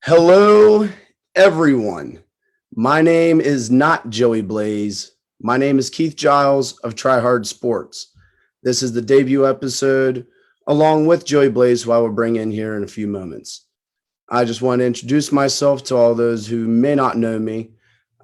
Hello, everyone. My name is not Joey Blaze. My name is Keith Giles of Try Hard Sports. This is the debut episode, along with Joey Blaze, who I will bring in here in a few moments. I just want to introduce myself to all those who may not know me.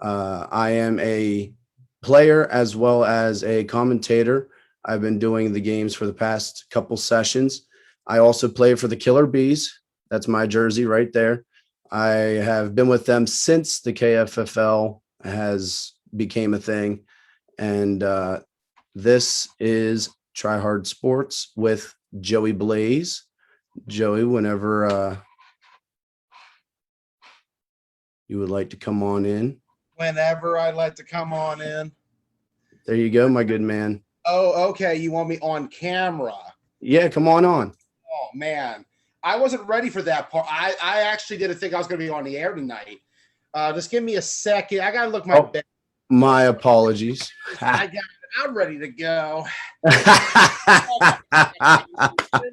I am a player as well as a commentator. I've been doing the games for the past couple sessions. I also play for the Killer Bees. That's my jersey right there. I have been with them since the KFFL has became a thing, and this is Try Hard Sports with Joey Blaze. Joey, whenever you would like to come on in. Whenever I'd like to come on in. There you go, my good man. Oh, okay. You want me on camera? Yeah, come on. Oh man, I wasn't ready for that part. I actually didn't think I was going to be on the air tonight. Just give me a second. I gotta look my Oh, my apologies. I got it. I'm ready to go. Here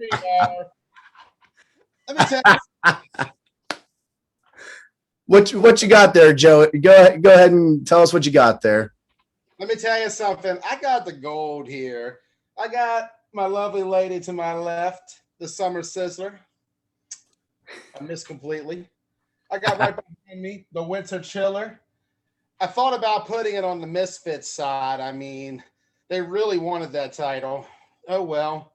we are. Let me tell you. What you got there, Joe? Go ahead and tell us what you got there. Let me tell you something. I got the gold here. I got my lovely lady to my left, the summer sizzler. I missed completely. I got right behind me the winter chiller. I thought about putting it on the Misfits side. I mean, they really wanted that title. Oh well.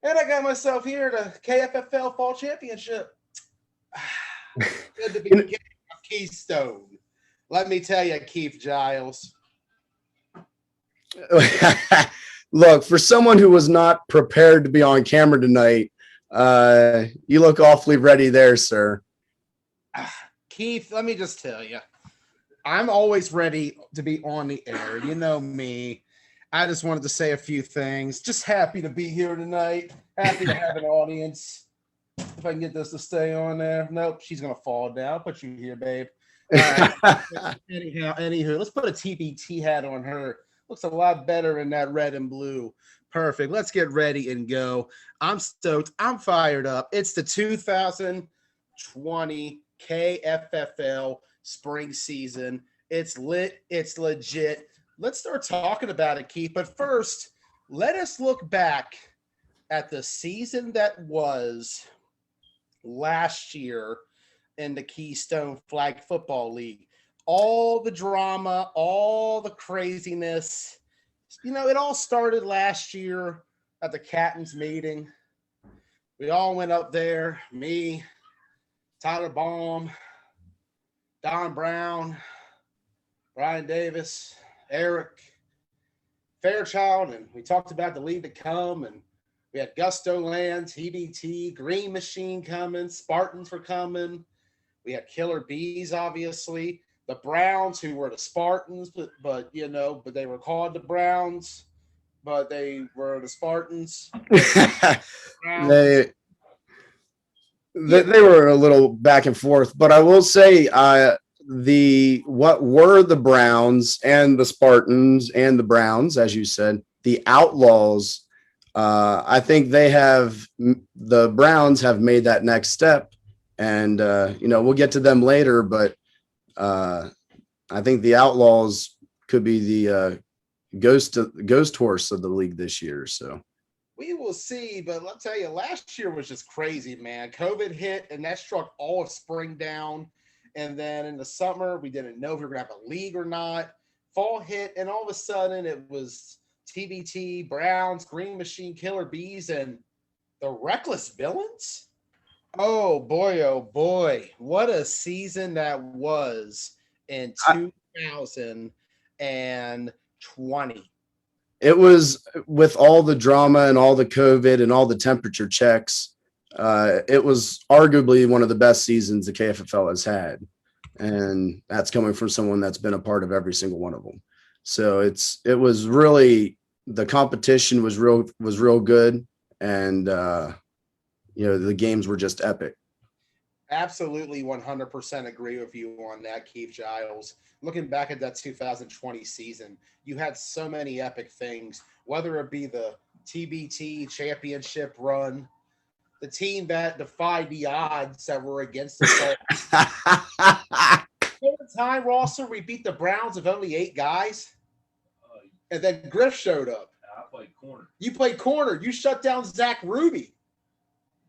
And I got myself here the KFFL Fall Championship. Good to be You getting a Keystone. Let me tell you, Keith Giles. know, look, for someone who was not prepared to be on camera tonight, you look awfully ready there, sir. Keith, let me just tell you, I'm always ready to be on the air. You know me. I just wanted to say a few things. Just happy to be here tonight. Happy to have an audience. If I can get this to stay on there. Nope, she's gonna fall down. I'll put you here, babe. All right. Anywho, let's put a TBT hat on her. Looks a lot better in that red and blue. Perfect. Let's get ready and go. I'm stoked. I'm fired up. It's the 2020 KFFL spring season. It's lit. It's legit. Let's start talking about it, Keith. But first, let us look back at the season that was last year in the Keystone Flag Football League. All the drama, all the craziness. You know, it all started last year at the Captain's meeting. We all went up there, me, Tyler Baum, Don Brown, Brian Davis, Eric, Fairchild, and we talked about the league to come, and we had Gusto Land, TBT, Green Machine coming, Spartans were coming. We had Killer Bees, obviously. The Browns, who were the Spartans, but but they were called the Browns, but they were the Spartans. Browns. they they were a little back and forth, but I will say the what were the Browns and the Spartans and the Browns, as you said, the Outlaws. I think the Browns have made that next step, and we'll get to them later, but I think the Outlaws could be the ghost horse of the league this year. So We will see, but I'll tell you, last year was just crazy, man. COVID hit, and that struck all of spring down. And then in the summer, we didn't know if we were going to have a league or not. Fall hit, and all of a sudden, it was TBT, Browns, Green Machine, Killer Bees, and the Reckless Villains. Oh boy. What a season that was in I, 2020. it was with all the drama and all the COVID and all the temperature checks. It was arguably one of the best seasons the KFFL has had, and that's coming from someone that's been a part of every single one of them. So it was really the competition was real good, and the games were just epic. Absolutely 100% agree with you on that, Keith Giles. Looking back at that 2020 season, you had so many epic things, whether it be the TBT championship run, the team that defied the odds that were against us all. There was a time, Rosser, we beat the Browns with only 8 guys, and then Griff showed up. I played corner. You played corner. You shut down Zach Ruby.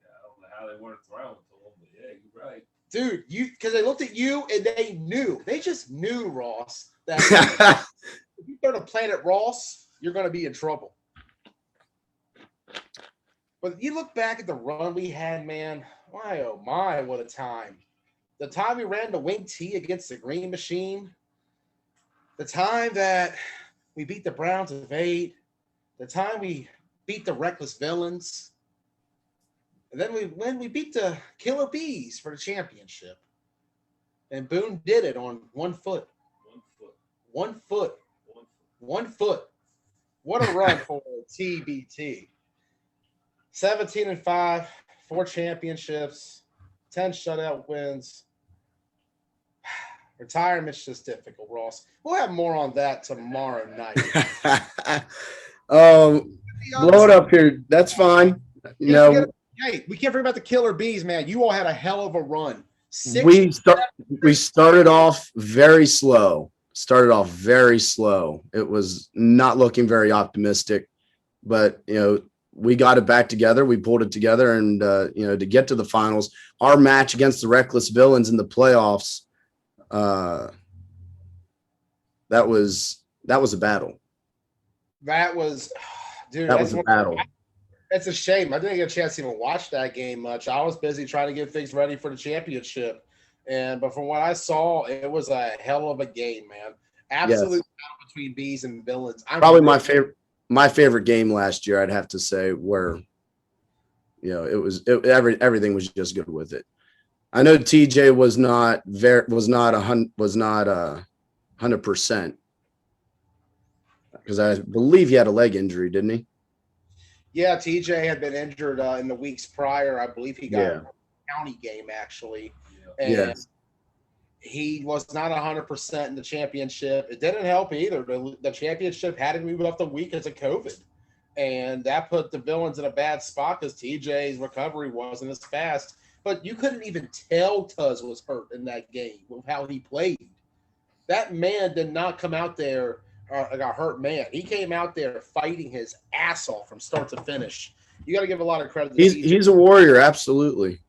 Yeah, I don't know how they weren't throwing to him, but yeah, you're right. Dude, because they looked at you and they knew. They just knew, Ross, that if you throw to Planet Ross, you're going to be in trouble. But you look back at the run we had, man. My, oh my, what a time. The time we ran the wing T against the Green Machine. The time that we beat the Browns with 8. The time we beat the Reckless Villains. And then when we beat the Killer Bees for the championship. And Boone did it on 1 foot. 1 foot. 1 foot. 1 foot. What a run for TBT. 17-5, 4 championships, 10 shutout wins. Retirement's just difficult, Ross. We'll have more on that tomorrow night. Blow it up here. That's fine. Hey, we can't forget about the Killer Bees, man. You all had a hell of a run. We started off very slow. It was not looking very optimistic, but we got it back together. We pulled it together, and to get to the finals, our match against the Reckless Villains in the playoffs, that was a battle. That was, dude. That was a battle. It's a shame. I didn't get a chance to even watch that game much. I was busy trying to get things ready for the championship. But from what I saw, it was a hell of a game, man. Absolute battle between bees and villains. Probably my favorite game last year, I'd have to say, where everything was just good with it. I know TJ was not 100%, because I believe he had a leg injury, didn't he? Yeah, TJ had been injured in the weeks prior. I believe he got a county game, actually. And he was not 100% in the championship. It didn't help either. The championship had to move up the week because of COVID. And that put the Villains in a bad spot because TJ's recovery wasn't as fast. But you couldn't even tell Tuz was hurt in that game with how he played. That man did not come out there like a hurt man. He came out there fighting his ass off from start to finish. You got to give a lot of credit to He's a warrior, absolutely.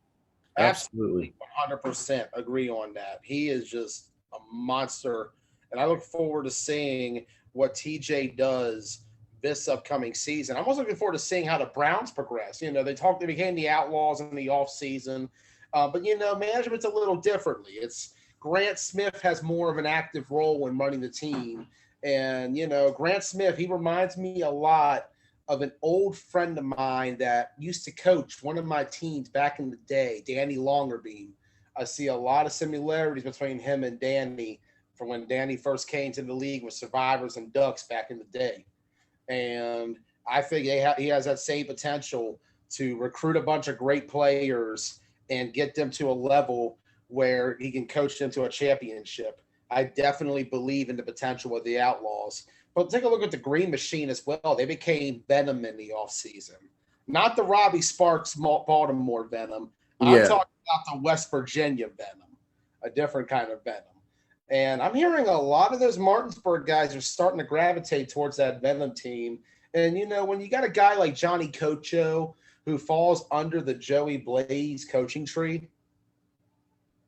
Absolutely. 100% agree on that. He is just a monster. And I look forward to seeing what TJ does this upcoming season. I'm also looking forward to seeing how the Browns progress. They became the Outlaws in the offseason. But management's a little differently. It's Grant Smith has more of an active role in running the team. And, Grant Smith, he reminds me a lot of an old friend of mine that used to coach one of my teams back in the day, Danny Longerbeam. I see a lot of similarities between him and Danny from when Danny first came to the league with Survivors and Ducks back in the day. And I think he has that same potential to recruit a bunch of great players and get them to a level where he can coach them to a championship. I definitely believe in the potential of the Outlaws. But take a look at the Green Machine as well. They became Venom in the offseason. Not the Robbie Sparks Baltimore Venom. I'm talking about the West Virginia Venom, a different kind of Venom. And I'm hearing a lot of those Martinsburg guys are starting to gravitate towards that Venom team. And, when you got a guy like Johnny Cocho who falls under the Joey Blaze coaching tree,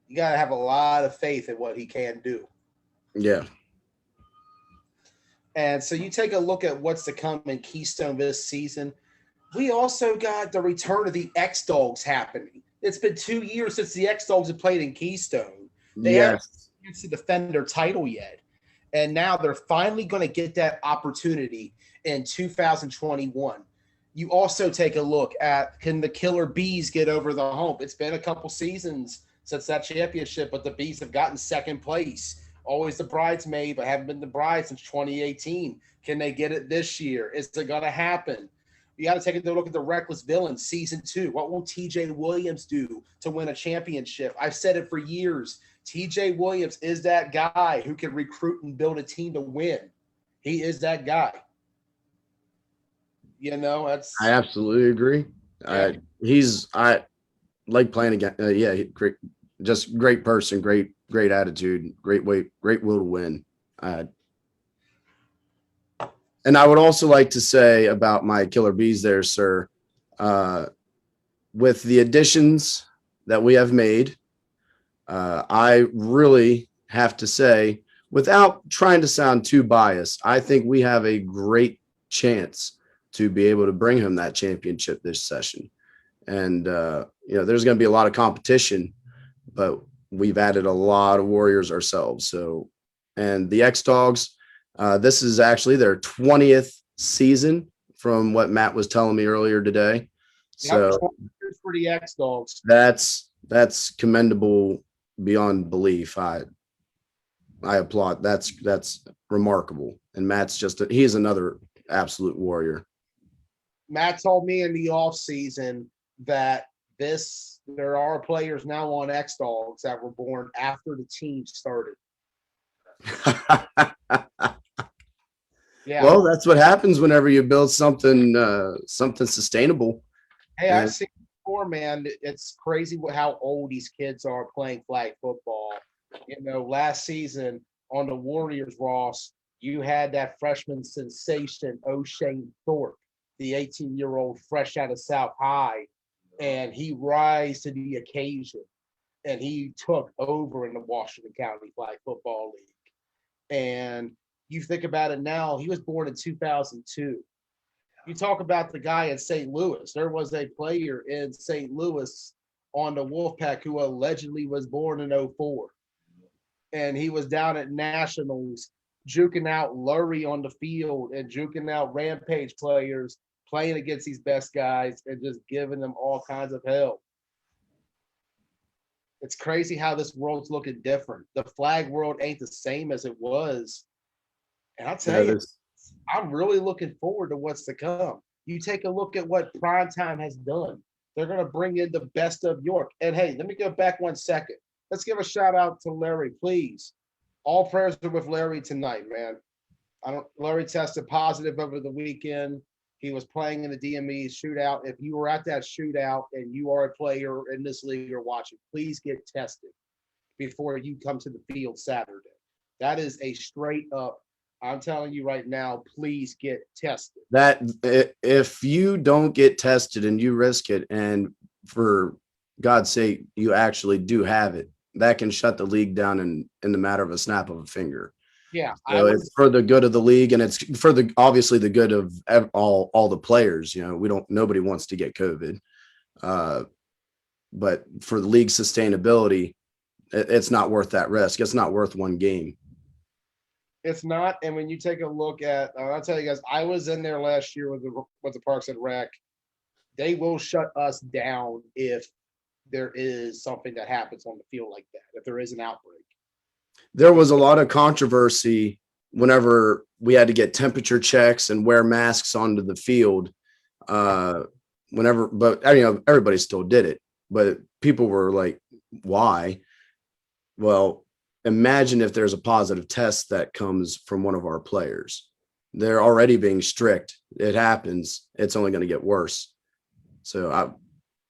you got to have a lot of faith in what he can do. Yeah. And so you take a look at what's to come in Keystone this season. We also got the return of the X-Dogs happening. It's been 2 years since the X-Dogs have played in Keystone. They haven't to defend their title yet. And now they're finally going to get that opportunity in 2021. You also take a look at, can the Killer Bees get over the hump? It's been a couple seasons since that championship, but the Bees have gotten second place. Always the bridesmaid, but haven't been the bride since 2018. Can they get it this year? Is it going to happen? You got to take a look at the Reckless Villains season 2. What will TJ Williams do to win a championship? I've said it for years. TJ Williams is that guy who can recruit and build a team to win. He is that guy. I absolutely agree. I like playing again. Great, just great person, great attitude, great will to win. Uh, and I would also like to say about my killer bees there, sir, uh, with the additions that we have made, I really have to say, without trying to sound too biased, I think we have a great chance to be able to bring him that championship this session. And, there's going to be a lot of competition, but we've added a lot of warriors ourselves. So, and the X Dogs, this is actually their 20th season from what Matt was telling me earlier today. Yep, So 20 years for the X Dogs. that's commendable beyond belief. I applaud. That's remarkable. And Matt's he's another absolute warrior. Matt told me in the off season that there are players now on X Dogs that were born after the team started. Yeah. Well, that's what happens whenever you build something sustainable. Hey, I've seen it before, man. It's crazy how old these kids are playing flag football. Last season on the Warriors, Ross, you had that freshman sensation, O'Shane Thorpe, the 18-year-old fresh out of South High, and he rise to the occasion, and he took over in the Washington County Flag Football League. And you think about it now, he was born in 2002. You talk about the guy in St. Louis. There was a player in St. Louis on the Wolfpack who allegedly was born in 04. And he was down at Nationals juking out Lurie on the field and juking out Rampage players, playing against these best guys and just giving them all kinds of hell. It's crazy how this world's looking different. The flag world ain't the same as it was. And I'll tell you, I'm really looking forward to what's to come. You take a look at what Primetime has done. They're going to bring in the best of York. And hey, let me go back 1 second. Let's give a shout out to Larry, please. All prayers are with Larry tonight, man. Larry tested positive over the weekend. He was playing in the DME shootout. If you were at that shootout and you are a player in this league or watching, please get tested before you come to the field Saturday. That is a straight up, I'm telling you right now, please get tested. That if you don't get tested and you risk it, and for God's sake, you actually do have it, that can shut the league down in the matter of a snap of a finger. Yeah. So it's for the good of the league, and it's for obviously the good of all the players. Nobody wants to get COVID. But for the league sustainability, it's not worth that risk. It's not worth one game. It's not. And when you take a look at, I'll tell you guys, I was in there last year with the Parks and Rec. They will shut us down if there is something that happens on the field like that, if there is an outbreak. There was a lot of controversy whenever we had to get temperature checks and wear masks onto the field. But everybody still did it. But people were like, why? Well, imagine if there's a positive test that comes from one of our players. They're already being strict. It happens. It's only going to get worse. So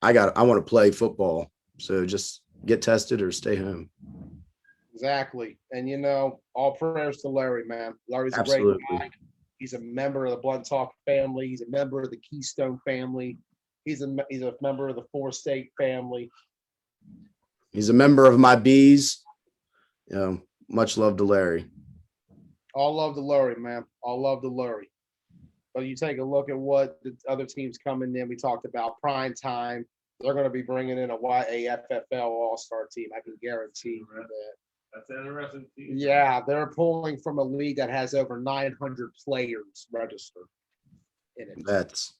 I want to play football. So just get tested or stay home. Exactly. And, all prayers to Larry, man. Larry's a great guy. He's a member of the Blunt Talk family. He's a member of the Keystone family. He's a member of the Four State family. He's a member of my bees. Much love to Larry. All love to Larry, man. All love to Larry. But you take a look at what the other teams coming in. We talked about Primetime. They're going to be bringing in a YAFFL All-Star team. I can guarantee you that. That's interesting. Yeah, they're pulling from a league that has over 900 players registered in it.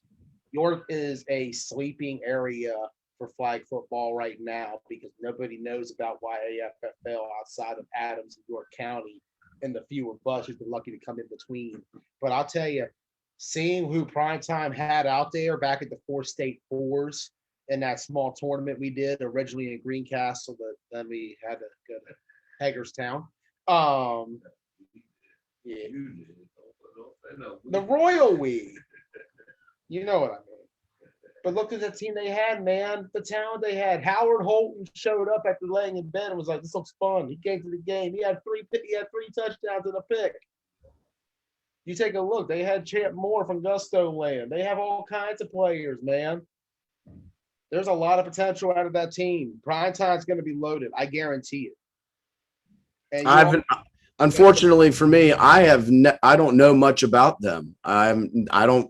York is a sleeping area for flag football right now because nobody knows about YAFFL outside of Adams and York County and the few of us who've been lucky to come in between. But I'll tell you, seeing who Primetime had out there back at the Four State Fours in that small tournament we did originally in Greencastle, but then we had to go to Hagerstown. Yeah. The Royal Weed. You know what I mean. But look at the team they had, man. The talent they had. Howard Holton showed up after laying in bed and was like, "This looks fun." He came to the game. He had three touchdowns and a pick. You take a look. They had Champ Moore from Gusto Land. They have all kinds of players, man. There's a lot of potential out of that team. Primetime's going to be loaded. I guarantee it. And unfortunately for me, I don't know much about them. I'm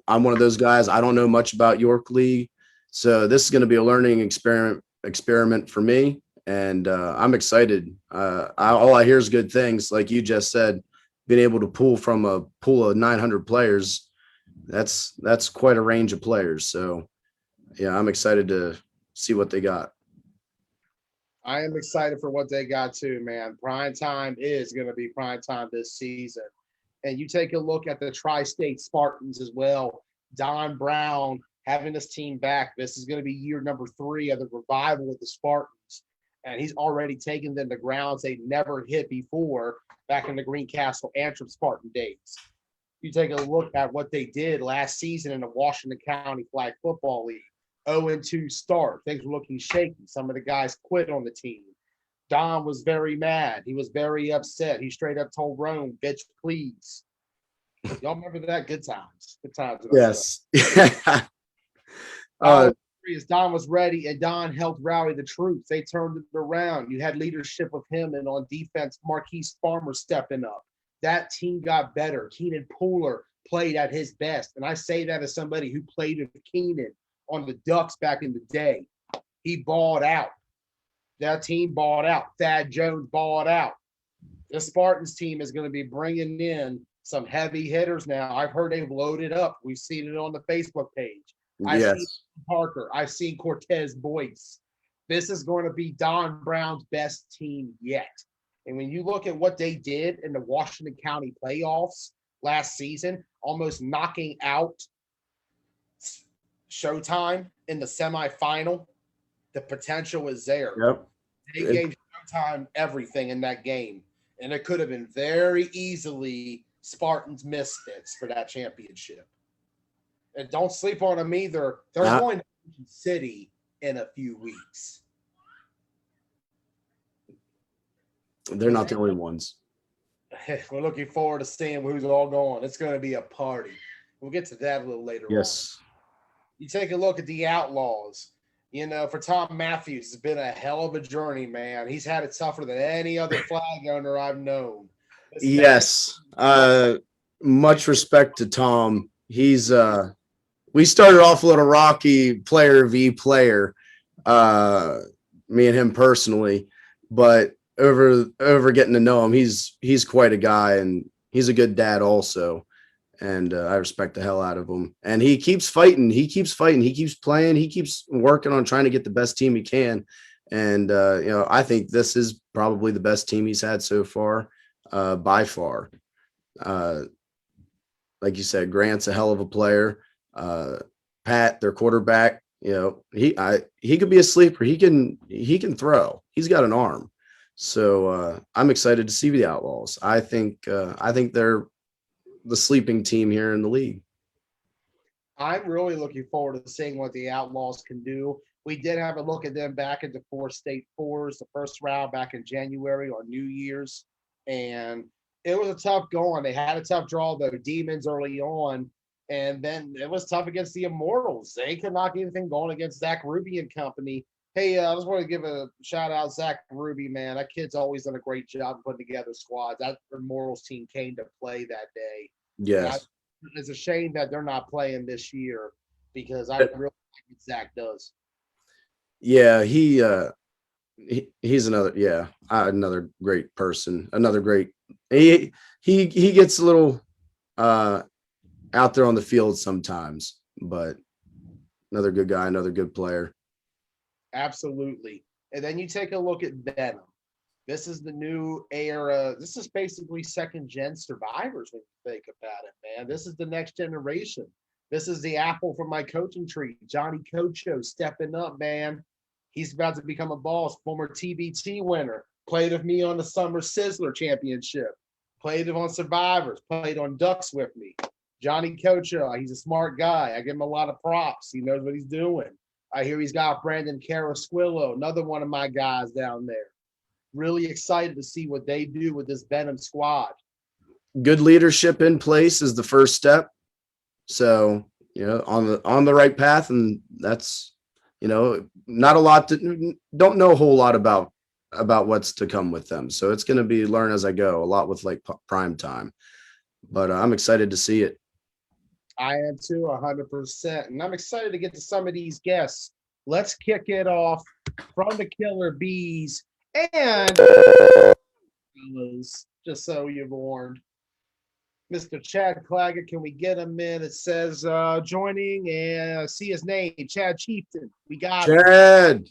one of those guys. I don't know much about York League, so this is going to be a learning experiment for me, and I'm excited. All I hear is good things, like you just said. Being able to pull from a pool of 900 players, that's quite a range of players. So, yeah, I'm excited to see what they got. I am excited for what they got too, man. Prime time is going to be prime time this season. And you take a look at the Tri-State Spartans as well. Don Brown having this team back. This is going to be year number 3 of the revival of the Spartans. And he's already taken them to grounds they never hit before back in the Greencastle Antrim Spartan days. You take a look at what they did last season in the Washington County Flag Football League. 0-2 start. Things were looking shaky. Some of the guys quit on the team. Don was very mad. He was very upset. He straight up told Rome, "Bitch, please." Y'all remember that? Good times. Good times. Yes. Don was ready, and Don helped rally the troops. They turned it around. You had leadership with him, and on defense, Marquise Farmer stepping up. That team got better. Keenan Pooler played at his best, and I say that as somebody who played with Keenan on the Ducks back in the day. He balled out. That team balled out. Thad Jones balled out. The Spartans team is going to be bringing in some heavy hitters now. I've heard they've loaded up. We've seen it on the Facebook page. I've seen Parker. I've seen Cortez Boyce. This is going to be Don Brown's best team yet. And when you look at what they did in the Washington County playoffs last season, almost knocking out Showtime in the semifinal, the potential is there. Yep. They gave Showtime everything in that game, and it could have been very easily Spartans misfits for that championship. And don't sleep on them either. They're going to Ocean City in a few weeks. They're not the only ones. We're looking forward to seeing who's all going. It's going to be a party. We'll get to that a little later on. You take a look at the Outlaws. You know, for Tom Matthews, it's been a hell of a journey, man. He's had it tougher than any other flag owner I've known. Yes. Much respect to Tom. He's we started off a little rocky, player v player, me and him personally, but over getting to know him, he's quite a guy, and he's a good dad also. And I respect the hell out of him. And he keeps fighting. He keeps playing. He keeps working on trying to get the best team he can. And, I think this is probably the best team he's had so far, by far. Like you said, Grant's a hell of a player. Pat, their quarterback, he could be a sleeper. He can throw. He's got an arm. So I'm excited to see the Outlaws. I think they're the sleeping team here in the league. I'm really looking forward to seeing what the Outlaws can do. We did have a look at them back at the 4-state fours, the first round back in January on New Year's, and it was a tough going. They had a tough draw, though. Demons early on, and then it was tough against the Immortals. They could not get anything going against Zach Ruby and company. Hey, I just want to give a shout-out Zach Ruby, man. That kid's always done a great job putting together squads. That Immortals team came to play that day. Yes. It's a shame that they're not playing this year because I really like what Zach does. Yeah, he's another great person. Another great he gets a little out there on the field sometimes, but another good guy, another good player. Absolutely. And then you take a look at Venom. This is the new era. This is basically second-gen survivors when you think about it, man. This is the next generation. This is the apple from my coaching tree. Johnny Cocho stepping up, man. He's about to become a boss. Former TBT winner. Played with me on the Summer Sizzler Championship. Played on Survivors. Played on Ducks with me. Johnny Kocha, he's a smart guy. I give him a lot of props. He knows what he's doing. I hear he's got Brandon Carasquillo, another one of my guys down there. Really excited to see what they do with this Benham squad. Good leadership in place is the first step. So, on the right path, and that's, not a lot don't know a whole lot about what's to come with them. So it's going to be learn as I go, a lot with like prime time, but I'm excited to see it. I am too, 100%. And I'm excited to get to some of these guests. Let's kick it off from the Killer Bees and just so you're warned. Mr. Chad Claggett, can we get him in? It says joining and see his name, Chad Chieftain. We got Chad. him.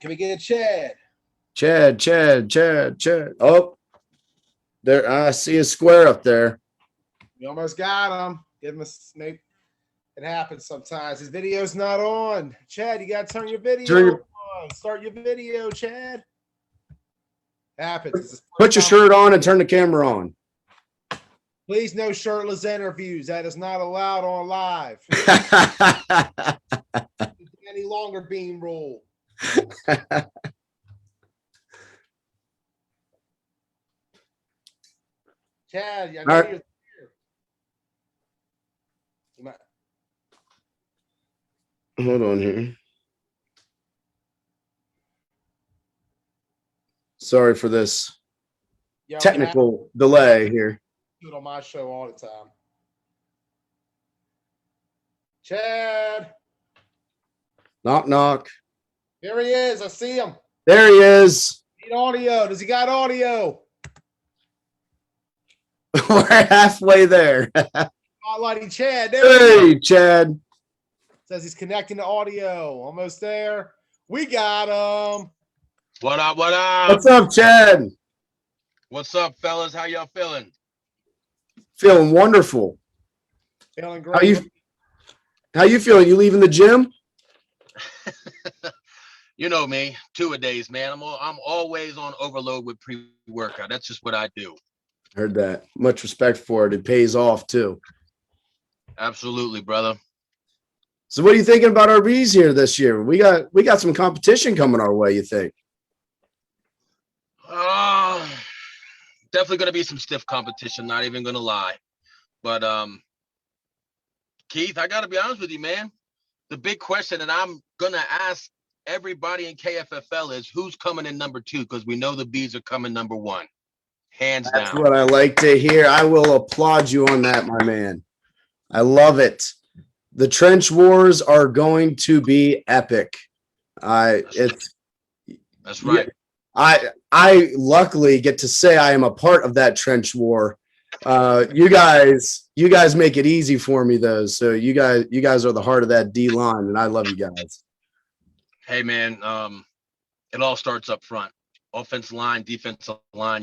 Can we get Chad? Chad. Oh, there. I see a square up there. We almost got him. Give him a snake. It happens sometimes. His video's not on. Chad, you got to turn your video on. Start your video, Chad. Happens. Put your shirt on and turn the camera on. Please, no shirtless interviews. That is not allowed on live. Any longer being rule. Chad, I know you're here. Hold on here. Sorry for this technical delay here. Do it on my show all the time. Chad. Knock, knock. Here he is. I see him. There he is. Need audio. Does he got audio? We're halfway there. Spotlighting Chad. Hey, Chad. Says he's connecting to audio. Almost there. We got him. What up? What up? What's up, Chad? What's up, fellas? How y'all feeling? Feeling wonderful. Feeling great. How you feeling? You leaving the gym? You know me, 2-a-days, man. I'm always on overload with pre-workout. That's just what I do. Heard that. Much respect for it. It pays off too. Absolutely, brother. So what are you thinking about our bees here this year? We got some competition coming our way, you think? Definitely going to be some stiff competition, not even going to lie. But Keith, I got to be honest with you, man. The big question that I'm going to ask everybody in KFFL is who's coming in number 2, because we know the bees are coming number 1. Hands down. That's what I like to hear. I will applaud you on that, my man. I love it. The trench wars are going to be epic. That's right. I luckily get to say I am a part of that trench war. You guys make it easy for me though. So you guys are the heart of that D line, and I love you guys. Hey man, it all starts up front. Offensive line, defensive line,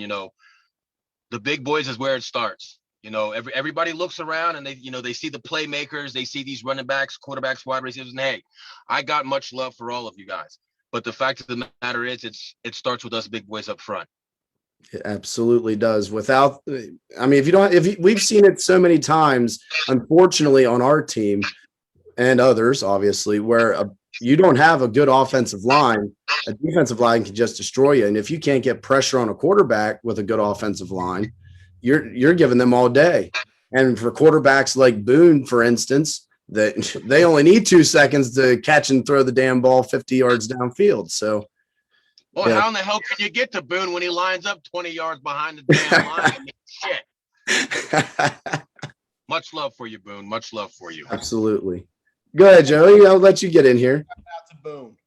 the big boys is where it starts. Everybody looks around and they see the playmakers, they see these running backs, quarterbacks, wide receivers, and hey, I got much love for all of you guys. But the fact of the matter is, it starts with us big boys up front. It absolutely does. We've seen it so many times, unfortunately, on our team and others, obviously, where you don't have a good offensive line, a defensive line can just destroy you. And if you can't get pressure on a quarterback with a good offensive line, you're giving them all day. And for quarterbacks like Boone, for instance, that they only need 2 seconds to catch and throw the damn ball 50 yards downfield. So, well, how in the hell can you get to Boone when he lines up 20 yards behind the damn line? Shit. Much love for you, Boone. Much love for you. Absolutely. Go ahead, Joey. I'll let you get in here. Out to Boone.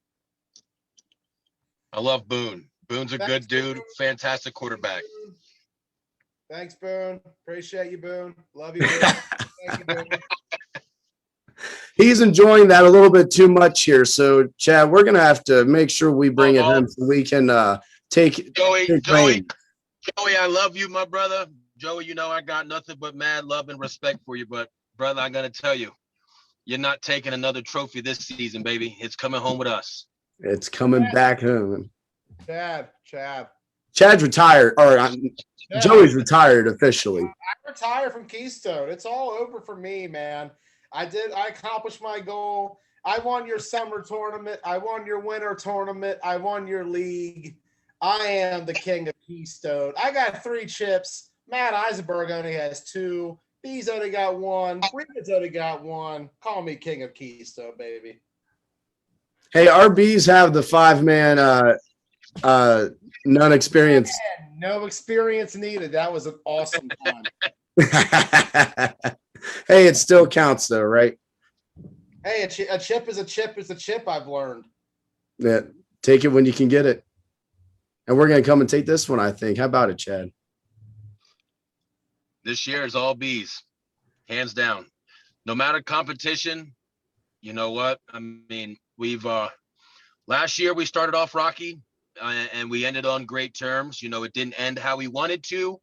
I love Boone. Boone's a good dude. Fantastic quarterback. Thanks, Boone. Appreciate you, Boone. Love you, Boone. Thank you, Boone. He's enjoying that a little bit too much here. So, Chad, we're going to have to make sure we bring it in so we can take Joey, I love you, my brother. Joey, I got nothing but mad love and respect for you. But, brother, I'm going to tell you, you're not taking another trophy this season, baby. It's coming home with us. It's coming back home. Chad. Chad's retired, or Yeah. Joey's retired officially. I retired from Keystone. It's all over for me, man. I accomplished my goal. I won your summer tournament. I won your winter tournament. I won your league. I am the king of Keystone. I got 3 chips. Matt Eisenberg only has 2. B's only got 1. Reed's only got 1. Call me king of Keystone, baby. Hey, RBs have the 5-man non-experience. No experience needed. That was an awesome time. Hey, it still counts though, right? Hey, a chip is a chip is a chip, I've learned. Yeah, take it when you can get it. And we're going to come and take this one, I think. How about it, Chad? This year is all B's, hands down. No matter competition, you know what? I mean, we've last year we started off rocky and we ended on great terms. You know, it didn't end how we wanted to,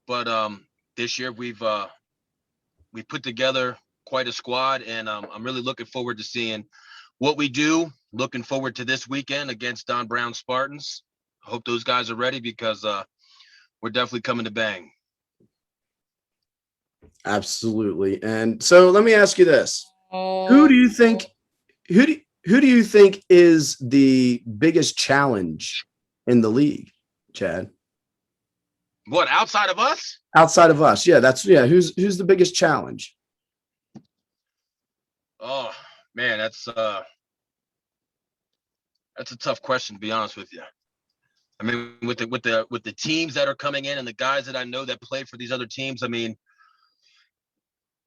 but this year we put together quite a squad, and I'm really looking forward to seeing what we do. Looking forward to this weekend against Don Brown Spartans. I hope those guys are ready because we're definitely coming to bang. Absolutely. And so let me ask you this. Who do you think who do you think is the biggest challenge in the league, Chad? What, outside of us? Outside of us. Yeah, who's the biggest challenge? Oh, man, that's a tough question, to be honest with you. I mean, with the teams that are coming in and the guys that I know that play for these other teams, I mean,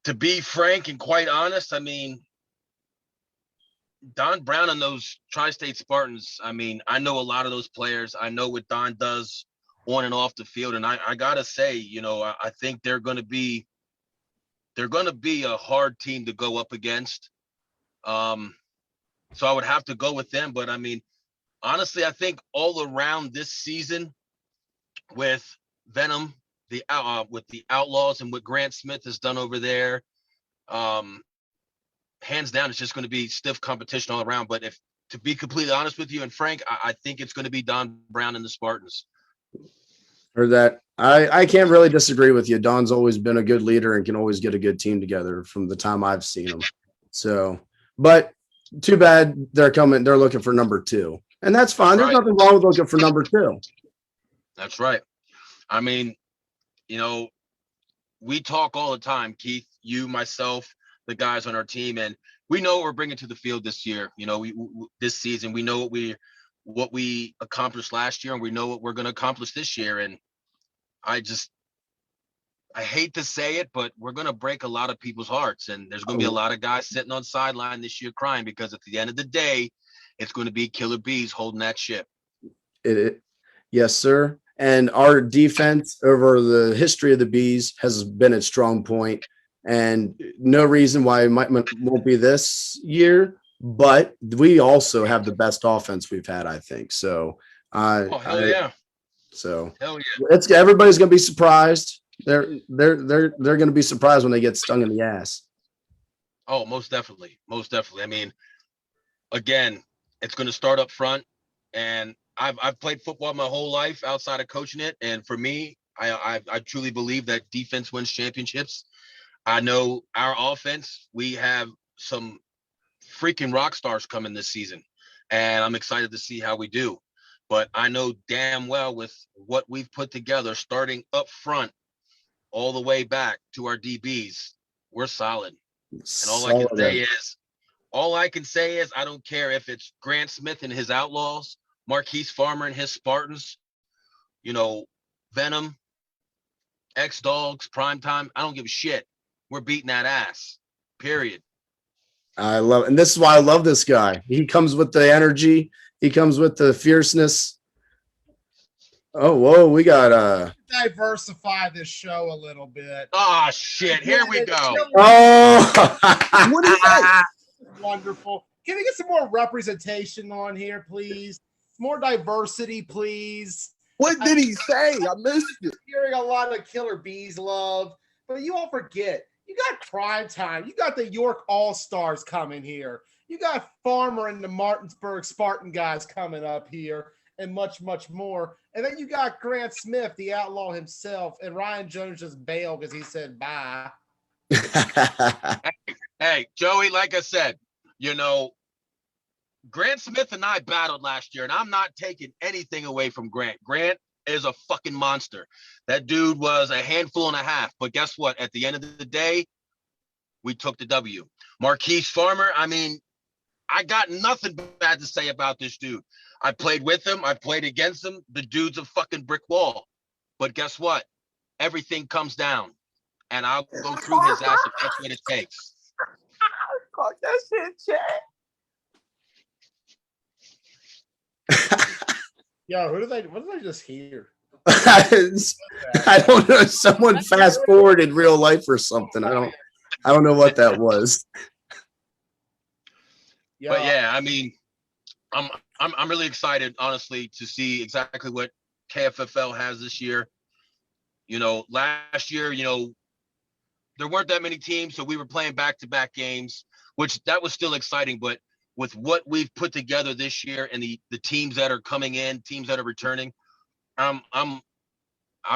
to be frank and quite honest, I mean, Don Brown and those Tri-State Spartans, I mean, I know a lot of those players. I know what Don does on and off the field. And I got to say, you know, I think they're going to be a hard team to go up against. So I would have to go with them. But, I mean, honestly, I think all around this season with Venom, with the Outlaws and what Grant Smith has done over there, hands down, it's just going to be stiff competition all around. But to be completely honest with you and frank, I think it's going to be Don Brown and the Spartans. Or that I can't really disagree with you. Don's always been a good leader and can always get a good team together from the time I've seen him. So, but too bad they're looking for number 2. And that's fine. There's nothing wrong with looking for number 2. That's right. I mean, you know, we talk all the time, Keith, you, myself, the guys on our team, and we know what we're bringing to the field this year. You know, this season, we know what we accomplished last year, and we know what we're going to accomplish this year. And I hate to say it, but we're going to break a lot of people's hearts, and there's going to be a lot of guys sitting on sideline this year crying because at the end of the day, it's going to be Killer Bees holding that ship. Yes, sir. And our defense over the history of the Bees has been a strong point, and no reason why it won't be this year. But we also have the best offense we've had, I think. So, hell yeah! So hell yeah! Everybody's going to be surprised. They're going to be surprised when they get stung in the ass. Oh, most definitely, most definitely. I mean, again, it's going to start up front, and I've played football my whole life outside of coaching it, and for me, I truly believe that defense wins championships. I know our offense, we have some freaking rock stars coming this season, and I'm excited to see how we do. But I know damn well with what we've put together, starting up front all the way back to our DBs, we're solid. And all I can say is I don't care if it's Grant Smith and his Outlaws, Marquise Farmer and his Spartans, you know, Venom, X-Dogs, Primetime. I don't give a shit. We're beating that ass, period. I love it. And this is why I love this guy. He comes with the energy. He comes with the fierceness. Oh, whoa, we got diversify this show a little bit. Oh shit, here we go. Oh, what is that? Wonderful. Can we get some more representation on here, please? More diversity, please. What did he say? I missed it. Hearing a lot of Killer Bees love, but you all forget. You got prime time. You got the York All-Stars coming here. You got Farmer and the Martinsburg Spartan guys coming up here. and much, much more. And then you got Grant Smith, the outlaw himself, and Ryan Jones just bailed because he said bye. Hey, Joey, like I said, Grant Smith and I battled last year, and I'm not taking anything away from Grant. Grant is a fucking monster. That dude was a handful and a half. But guess what? At the end of the day, we took the W. Marquise Farmer, I mean, I got nothing bad to say about this dude. I played with him. I played against him. The dude's a fucking brick wall. But guess what? Everything comes down. And I'll go through his ass if that's what it takes. Fuck that shit, Chad. Yo, what did I just hear? I don't know. Someone fast forwarded real life or something. I don't know what that was. But yeah, I mean, I'm really excited, honestly, to see exactly what KFFL has this year. Last year, there weren't that many teams, so we were playing back-to-back games, which that was still exciting. But with what we've put together this year and the teams that are coming in, teams that are returning, I'm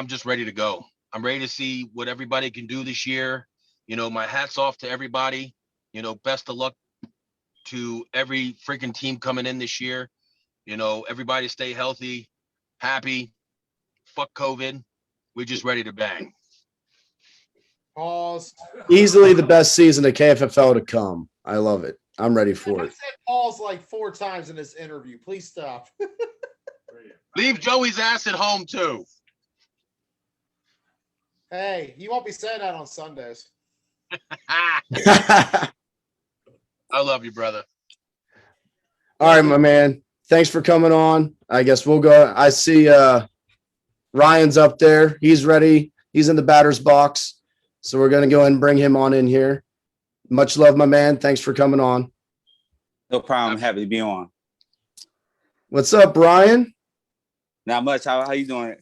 just ready to go. I'm ready to see what everybody can do this year. My hat's off to everybody. Best of luck to every freaking team coming in this year. Everybody stay healthy, happy. Fuck COVID. We're just ready to bang. Pause. Easily the best season of KFFL to come. I love it. I'm ready for I it. said pause like 4 times in this interview. Please stop. Leave Joey's ass at home too. Hey, you won't be saying that on Sundays. I love you, brother. All right, my man. Thanks for coming on. I guess we'll go. I see Ryan's up there. He's ready. He's in the batter's box. So we're going to go ahead and bring him on in here. Much love, my man. Thanks for coming on. No problem. Happy to be on. What's up, Ryan? Not much. How you doing?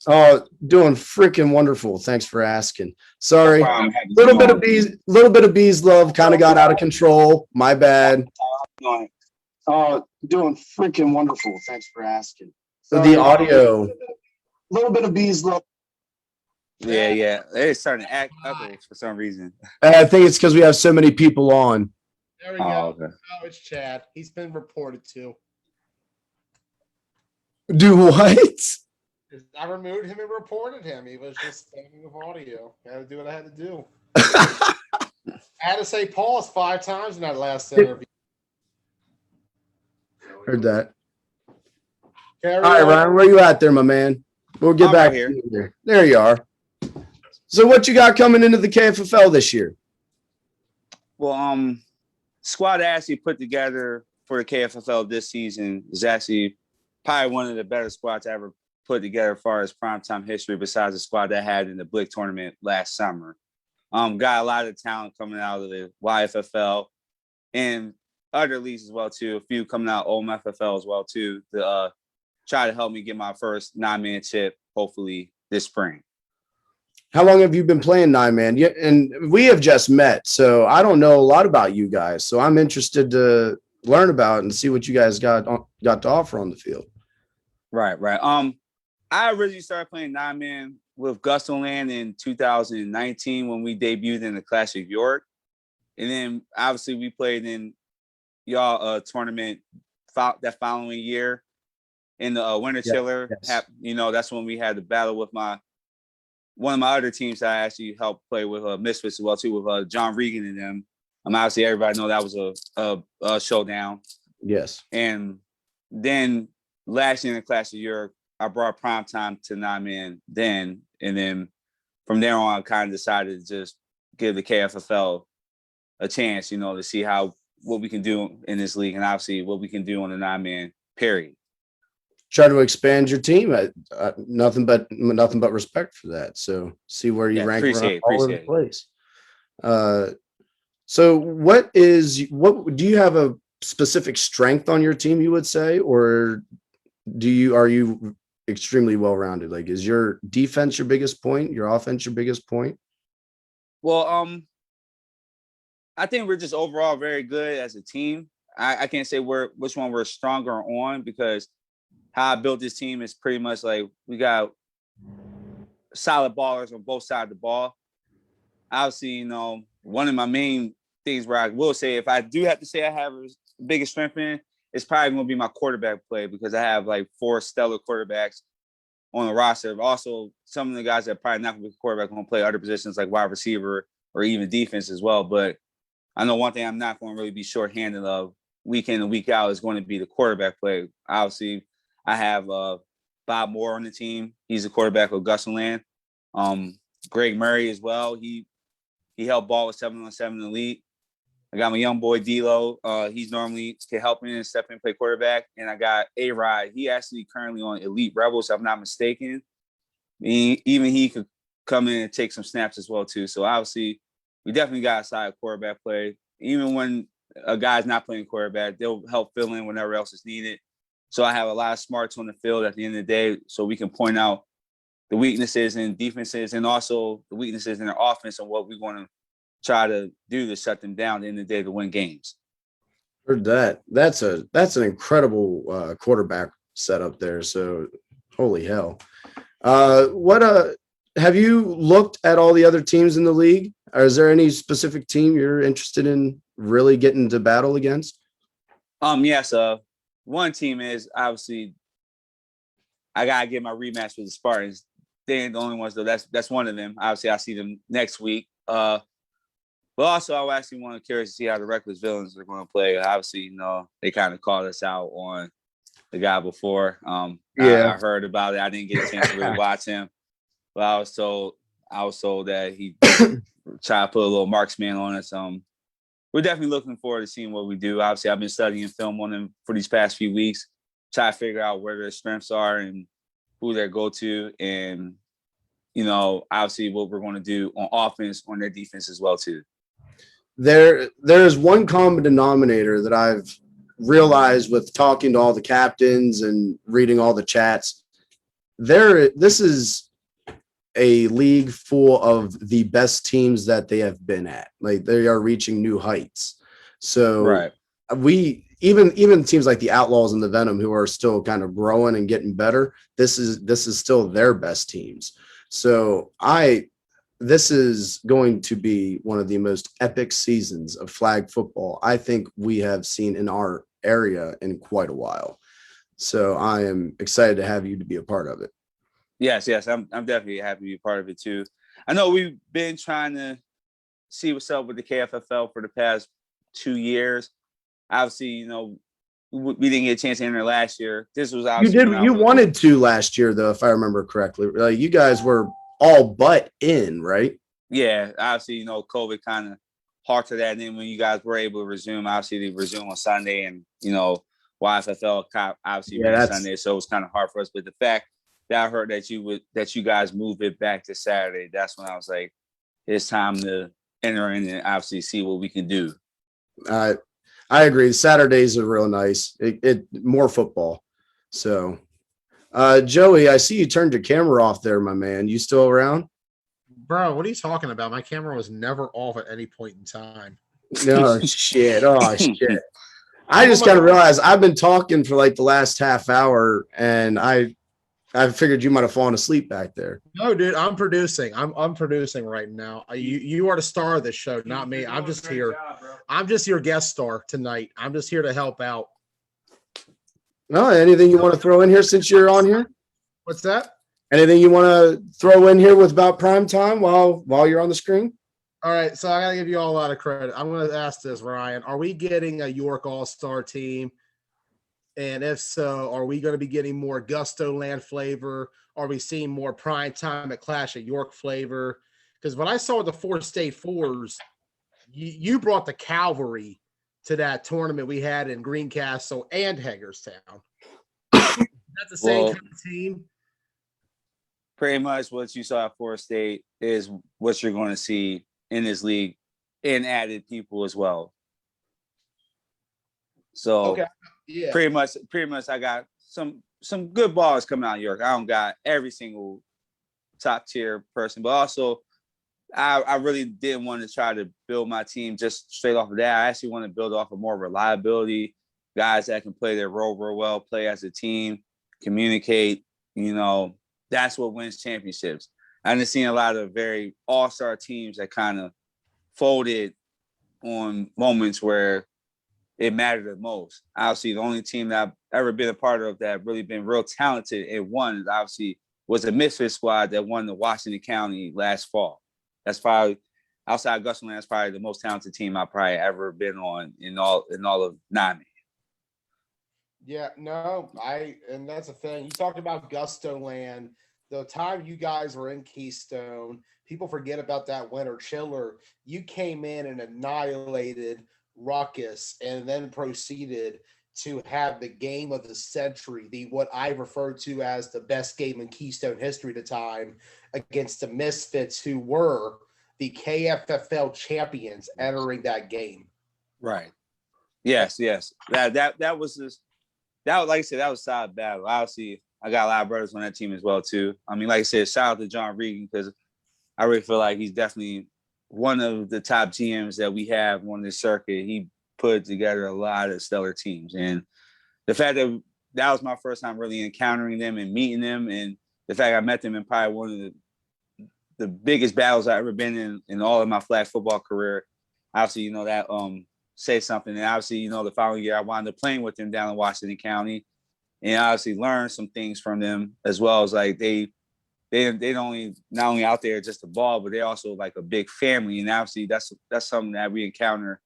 Oh, doing freaking wonderful. Thanks for asking. Sorry. No problem. Happy to Little be bit of bees love kind of got out of control. My bad. on. Oh, doing freaking wonderful. Thanks for asking. So the audio. Little bit of bees love. Yeah. They're starting to act ugly for some reason. I think it's because we have so many people on. There we go. Okay. Oh, it's Chad. He's been reported to. Do what? I removed him and reported him. He was just spamming with audio. I had to do what I had to do. I had to say pause 5 times in that last interview. Heard that. Carry All right, on. Ryan, where you at there, my man? We'll get I'm back right here. to you there. There you are. So what you got coming into the KFFL this year? Well, squad I actually put together for the KFFL this season is actually probably one of the better squads I ever put together as far as primetime history, besides the squad that I had in the Blick tournament last summer. Got a lot of talent coming out of the YFFL and other leagues as well too. A few coming out OMFFL as well too to try to help me get my first 9-man chip, hopefully this spring. How long have you been playing 9-man? Yeah, and we have just met, so I don't know a lot about you guys. So I'm interested to learn about and see what you guys got to offer on the field. Right. I originally started playing 9-man with Gustoland in 2019 when we debuted in the Classic York. And then obviously we played in y'all tournament that following year in the Winter Chiller. Yes. That's when we had the battle with one of my other teams that I actually helped play with Misfits as well too, with John Regan and them. Obviously everybody know that was a showdown. Yes. And then last year in the Classic York, I brought primetime to 9-man then. And then from there on, I kind of decided to just give the KFFL a chance, to see what we can do in this league and obviously what we can do on the 9-man period. Try to expand your team. Nothing but respect for that. So see where you rank all over the place. So what do you have a specific strength on your team, you would say, or are you extremely well-rounded? Like, is your defense your biggest point, your offense your biggest point? Well, I think we're just overall very good as a team. I can't say which one we're stronger on, because how I built this team is pretty much like we got solid ballers on both sides of the ball. Obviously, one of my main things where I will say, if I do have to say I have the biggest strength in, it's probably going to be my quarterback play because I have like 4 stellar quarterbacks on the roster. Also, some of the guys that probably not going to be quarterback going to play other positions like wide receiver or even defense as well. But I know one thing I'm not going to really be shorthanded of week in and week out is going to be the quarterback play. Obviously, I have Bob Moore on the team. He's the quarterback of Gus and Land. Greg Murray as well. He helped ball with 7-on-7 elite. I got my young boy D-Lo. He's normally can help me and step in and play quarterback. And I got A-Rod. He actually currently on Elite Rebels, if I'm not mistaken. Even he could come in and take some snaps as well, too. So, obviously, we definitely got a side quarterback play. Even when a guy's not playing quarterback, they'll help fill in whenever else is needed. So, I have a lot of smarts on the field at the end of the day so we can point out the weaknesses in defenses and also the weaknesses in their offense and what we want to try to do to shut them down at the end of the day to win games. Heard that. That's an incredible quarterback setup there. So holy hell. What have you looked at all the other teams in the league? Or is there any specific team you're interested in really getting to battle against? Yes, one team is obviously I gotta get my rematch with the Spartans. They ain't the only ones though. That's one of them. Obviously, I see them next week. But also, I actually want to curious to see how the Reckless Villains are going to play. Obviously, they kind of called us out on the guy before. I heard about it. I didn't get a chance to really watch him, but I was told that he tried to put a little marksman on us. We're definitely looking forward to seeing what we do. Obviously, I've been studying film on them for these past few weeks, try to figure out where their strengths are and who their go-to, and obviously what we're going to do on offense, on their defense as well too. There's one common denominator that I've realized with talking to all the captains and reading all the chats. This is a league full of the best teams that they have been at. Like they are reaching new heights. So right. We even teams like the Outlaws and the Venom, who are still kind of growing and getting better, this is still their best teams. So this is going to be one of the most epic seasons of flag football I think we have seen in our area in quite a while. So I am excited to have you to be a part of it. Yes, I'm definitely happy to be a part of it too. I know we've been trying to see what's up with the KFFL for the past 2 years. Obviously, we didn't get a chance to enter last year. This was obviously you wanted to last year though, if I remember correctly. Like you guys were all but in, right? Yeah, obviously, COVID kind of halted that. And then when you guys were able to resume, obviously they resumed on Sunday, and YFFL obviously ran Sunday, so it was kind of hard for us. But the fact that I heard that you guys moved it back to Saturday, that's when I was like, it's time to enter in and obviously see what we can do. I agree. Saturdays are real nice. It more football. So, Joey, I see you turned your camera off there, my man. You still around? Bro, what are you talking about? My camera was never off at any point in time. No shit. Oh shit. I just kind of realized I've been talking for like the last half hour, and I figured you might have fallen asleep back there. No, dude, I'm producing. I'm producing right now. You are the star of this show, not me. I'm just here. I'm just your guest star tonight. I'm just here to help out. No, anything you want to throw in here since you're on here? What's that? Anything you want to throw in here with about prime time while you're on the screen? All right, so I gotta give you all a lot of credit. I'm gonna ask this, Ryan. Are we getting a York All-Star team? And if so, are we going to be getting more Gusto Land flavor? Are we seeing more prime time at Clash at York flavor? Because when I saw the 4-state fours, you brought the cavalry to that tournament we had in Greencastle and Hagerstown. That's the same kind of team. Pretty much what you saw at 4-state is what you're going to see in this league, and added people as well. So okay. Yeah. Pretty much I got some good ballers coming out of York. I don't got every single top tier person, but also I really didn't want to try to build my team just straight off of that. I actually want to build off of more reliability, guys that can play their role real well, play as a team. communicate. That's what wins championships. I've seen a lot of very all-star teams that kind of folded on moments where it mattered the most. Obviously, the only team that I've ever been a part of that really been real talented and won, obviously, was a Misfit squad that won the Washington County last fall. That's probably, outside of Augusta Land, that's probably the most talented team I've probably ever been on in all of NAMI. Yeah, no, and that's the thing. You talked about Gusto Land. The time you guys were in Keystone, people forget about that winter chiller. You came in and annihilated Ruckus and then proceeded to have the game of the century, the what I refer to as the best game in Keystone history at the time, against the Misfits, who were the KFFL champions entering that game. Right. Yes. That was just that. Like I said, that was a solid battle. Obviously, I got a lot of brothers on that team as well too. I mean, like I said, shout out to John Regan, because I really feel like he's definitely one of the top GMs that we have on this circuit. He put together a lot of stellar teams, and the fact that that was my first time really encountering them and meeting them, and the fact I met them in probably one of the biggest battles I've ever been in all of my flag football career. Obviously, that say something. And obviously, the following year I wound up playing with them down in Washington County, and obviously learned some things from them, as well as like they not only out there just a ball, but they're also like a big family. And obviously that's something that we encounter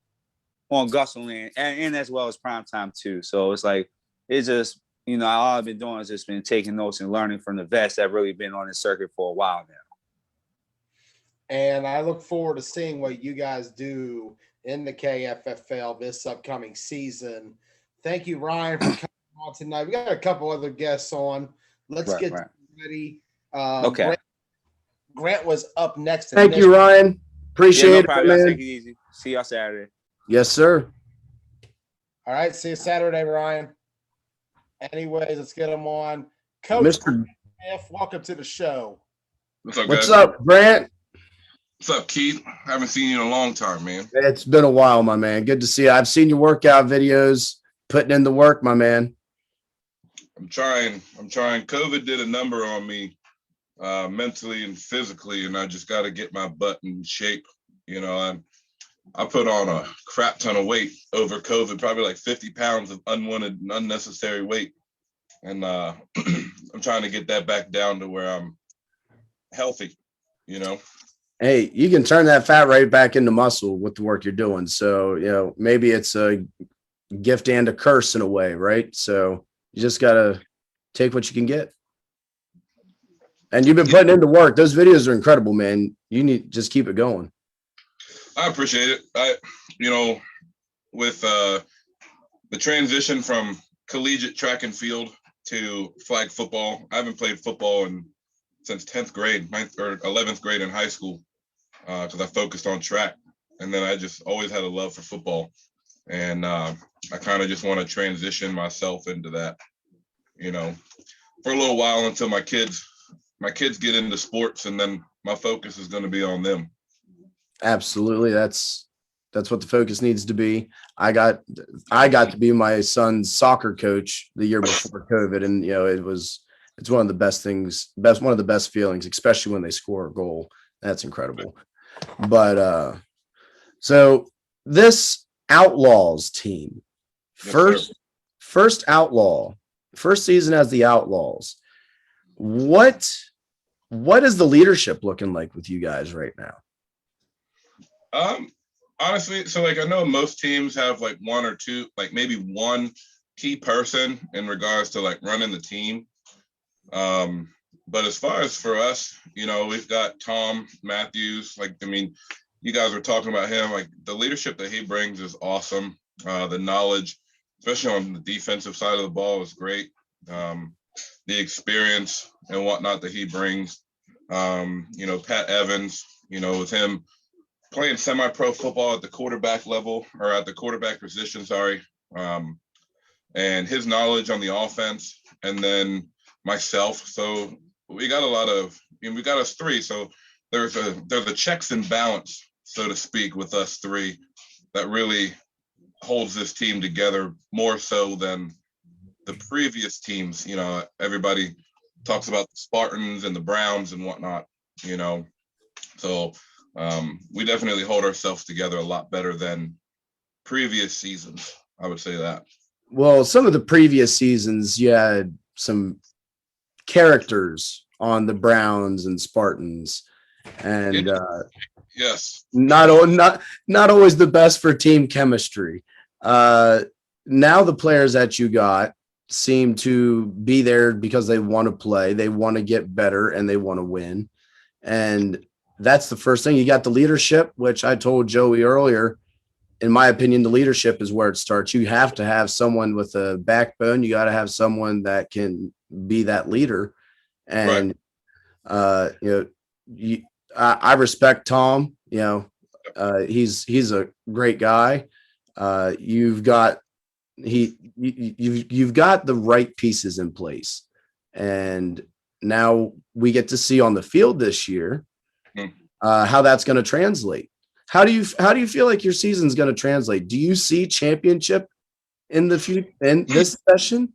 on Gusto Land and as well as Primetime too. So it's like, it's just, all I've been doing is just been taking notes and learning from the vets that really been on the circuit for a while now. And I look forward to seeing what you guys do in the KFFL this upcoming season. Thank you, Ryan, for coming on tonight. We got a couple other guests on. Let's get ready. Okay. Grant was up next. Thank you, Ryan. Appreciate it, man. Y'all take it easy. See y'all Saturday. Yes, sir. All right. See you Saturday, Ryan. Anyways, let's get them on. Coach Mr. F, welcome to the show. What's up, What's guys? up, Grant? What's up, Keith? I haven't seen you in a long time, man. It's been a while, my man. Good to see you. I've seen your workout videos, putting in the work, my man. I'm trying. COVID did a number on me, mentally and physically, and I just got to get my butt in shape. I put on a crap ton of weight over COVID, probably like 50 pounds of unwanted and unnecessary weight. And I'm trying to get that back down to where I'm healthy, Hey, you can turn that fat right back into muscle with the work you're doing. So, maybe it's a gift and a curse in a way, right? So you just got to take what you can get. And you've been putting into work. Those videos are incredible, man. You need to just keep it going. I appreciate it. With the transition from collegiate track and field to flag football, I haven't played football since 10th grade, 9th or 11th grade in high school, because I focused on track. And then I just always had a love for football. And I kind of just want to transition myself into that, for a little while until my kids get into sports, and then my focus is going to be on them. Absolutely. That's what the focus needs to be. I got to be my son's soccer coach the year before COVID. And, it's one of the best things, one of the best feelings, especially when they score a goal. That's incredible. But so this Outlaws team, first season as the Outlaws. What is the leadership looking like with you guys right now? Honestly, so I know most teams have like one or two, like maybe one key person in regards to like running the team. But as far as for us, we've got Tom Matthews. You guys were talking about him. Like, the leadership that he brings is awesome. The knowledge, especially on the defensive side of the ball, is great. The experience and whatnot that he brings. Pat Evans, with him playing semi-pro football at the quarterback level, or at the quarterback position, and his knowledge on the offense, and then myself. So we got we got us three. So there's a checks and balance, so to speak, with us three that really holds this team together more so than the previous teams. You know, everybody talks about the Spartans and the Browns and whatnot, you know. So we definitely hold ourselves together a lot better than previous seasons. I would say that. Well, some of the previous seasons, you had some characters on the Browns and Spartans, and Yes. not always the best for team chemistry. Now the players that you got seem to be there because they want to play, they want to get better, and they want to win. And that's the first thing. You got the leadership, which I told Joey earlier. In my opinion, the leadership is where it starts. You have to have someone with a backbone. You got to have someone that can be that leader. And you know, I respect Tom. You know, he's a great guy. You've got you've got the right pieces in place, and now we get to see on the field this year how that's going to translate. How do you feel like your season's going to translate? Do you see championship in the future in this session,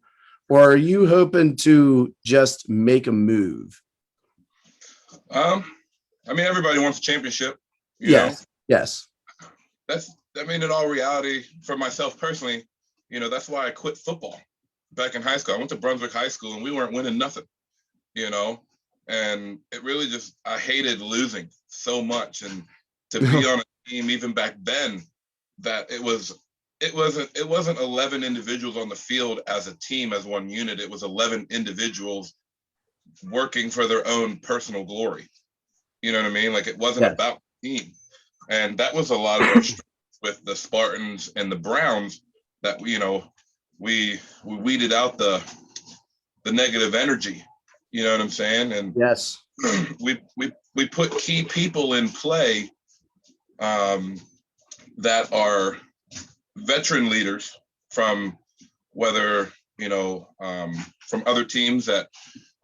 or are you hoping to just make a move? I mean, everybody wants a championship. Yes. That's, I mean, in all reality, for myself personally, you know, that's why I quit football back in high school. I went to Brunswick High School and we weren't winning nothing, you know, and it really just, I hated losing so much. And to be on a team, even back then, that it wasn't 11 individuals on the field as a team, as one unit. It was 11 individuals working for their own personal glory. You know what I mean? Like, it wasn't about the team. And that was a lot of our strength with the Spartans and the Browns, that, you know, we weeded out the negative energy. You know what I'm saying? And yes, we put key people in play that are veteran leaders from, whether, you know, from other teams that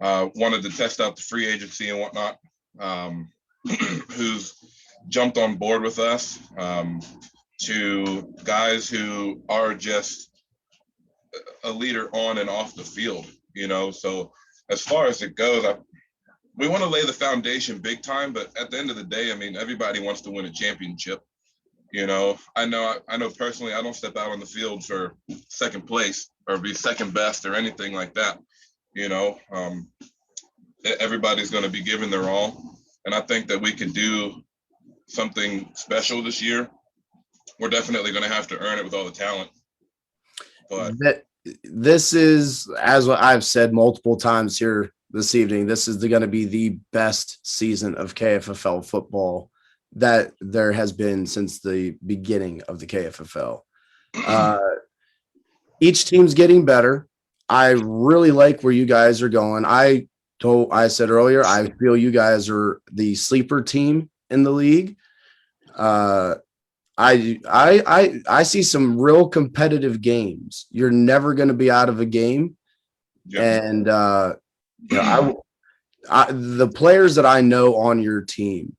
wanted to test out the free agency and whatnot, who's jumped on board with us, to guys who are just a leader on and off the field, you know. So as far as it goes, we want to lay the foundation big time, but at the end of the day, I mean, everybody wants to win a championship. You know, I know personally, I don't step out on the field for second place or be second best or anything like that. You know, everybody's going to be giving their all. And I think that we can do something special this year. We're definitely going to have to earn it with all the talent. But this is, as I've said multiple times here this evening, this is going to be the best season of KFFL football that there has been since the beginning of the KFFL. Each team's getting better. I really like where you guys are going. I said earlier, I feel you guys are the sleeper team in the league. I see some real competitive games. You're never going to be out of a game. Yeah. And you know, the players that I know on your team,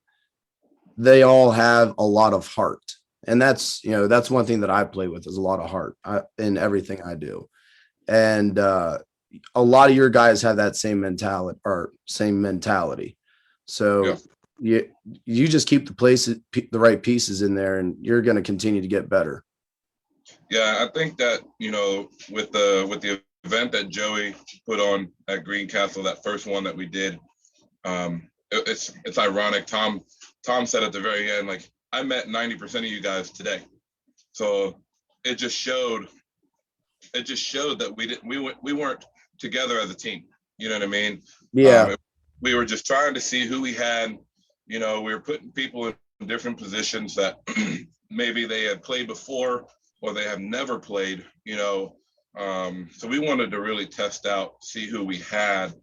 they all have a lot of heart. And that's, you know, that's one thing that I play with, is a lot of heart in everything I do. And a lot of your guys have that same mentality. So you just keep the right pieces in there, and you're going to continue to get better. Yeah, I think that, you know, with the event that Joey put on at Greencastle, that first one that we did, it's ironic. Tom said at the very end, like, I met 90% of you guys today. So it just showed that we weren't together as a team. You know what I mean? Yeah. We were just trying to see who we had. You know, we were putting people in different positions that maybe they had played before or they have never played, you know. So we wanted to really test out, see who we had,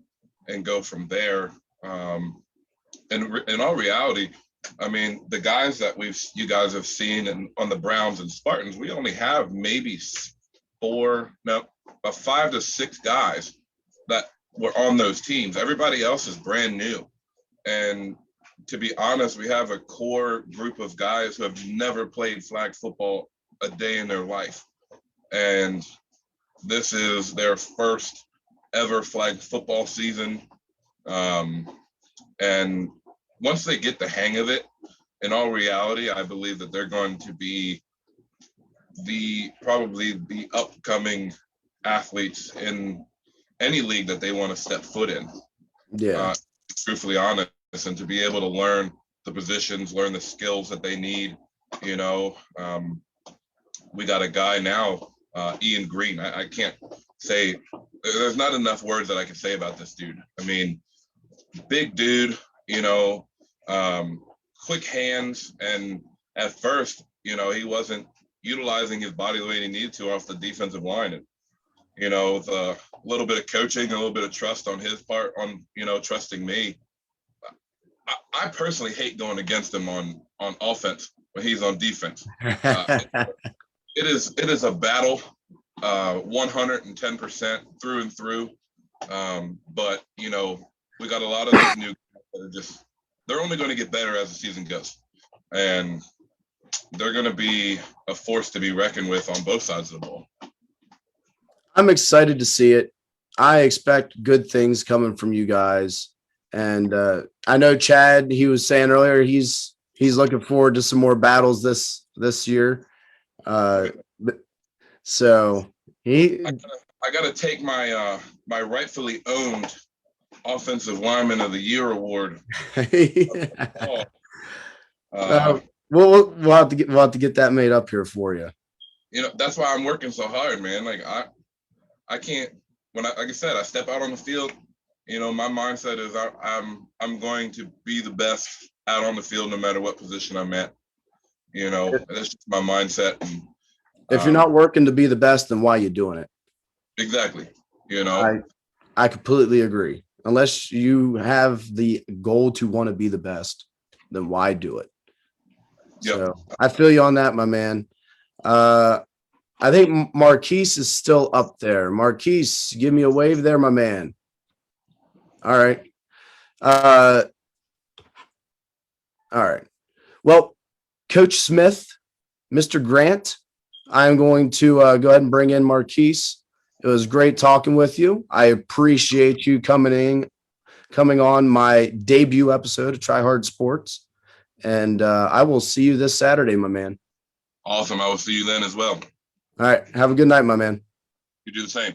and go from there. And in all reality, I mean, the guys that you guys have seen on the Browns and Spartans, we only have maybe 5 to 6 guys that were on those teams. Everybody else is brand new. And to be honest, we have a core group of guys who have never played flag football a day in their life. And This is their first ever flag football season. And once they get the hang of it, in all reality, I believe that they're going to be probably the upcoming athletes in any league that they want to step foot in. Yeah. Truthfully honest, and to be able to learn the positions, learn the skills that they need. You know, we got a guy now, Ian Green. I can't say, there's not enough words that I can say about this dude. I mean, big dude, you know, quick hands. And at first, you know, he wasn't utilizing his body the way he needed to off the defensive line. And, you know, with a little bit of coaching, a little bit of trust on his part on, you know, trusting me. I personally hate going against him on offense when he's on defense. It is a battle, 110% through and through. But, you know, we got a lot of these new guys that are just, they're only going to get better as the season goes. And they're going to be a force to be reckoned with on both sides of the ball. I'm excited to see it. I expect good things coming from you guys. And I know Chad, he was saying earlier, he's looking forward to some more battles this year. So I got to take my my rightfully owned Offensive Lineman of the Year award. We'll have to get that made up here for you. You know, that's why I'm working so hard, man. Like I can't, like I said, I step out on the field. You know, my mindset is I'm going to be the best out on the field no matter what position I'm at. You know, that's just my mindset. And, if you're not working to be the best, then why are you doing it? Exactly. You know, I completely agree. Unless you have the goal to want to be the best, then why do it? Yep. So I feel you on that, my man. I think Marquise is still up there. Marquise, give me a wave there, my man. All right. All right. Well, Coach Smith, Mr. Grant, I'm going to go ahead and bring in Marquise. It was great talking with you. I appreciate you coming on my debut episode of Try Hard Sports. And I will see you this Saturday, my man. Awesome. I will see you then as well. All right. Have a good night, my man. You do the same.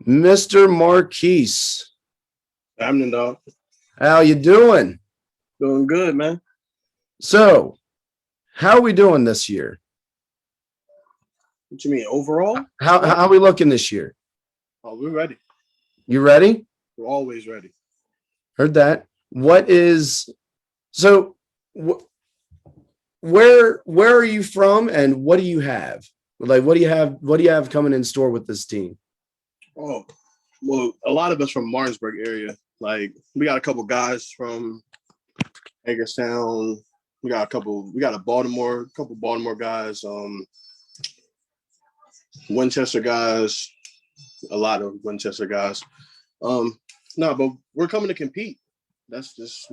Mr. Marquise. Happening, dog. How you doing? Doing good, man. So, how are we doing this year? What you mean, overall? How are we looking this year? Oh, we're ready. You ready? We're always ready. Heard that. Where are you from and what do you have? Like, what do you have coming in store with this team? Oh, well, a lot of us from Martinsburg area. Like, we got a couple guys from Hagerstown. We got a couple Baltimore guys, Winchester guys, a lot of Winchester guys. No, but we're coming to compete. That's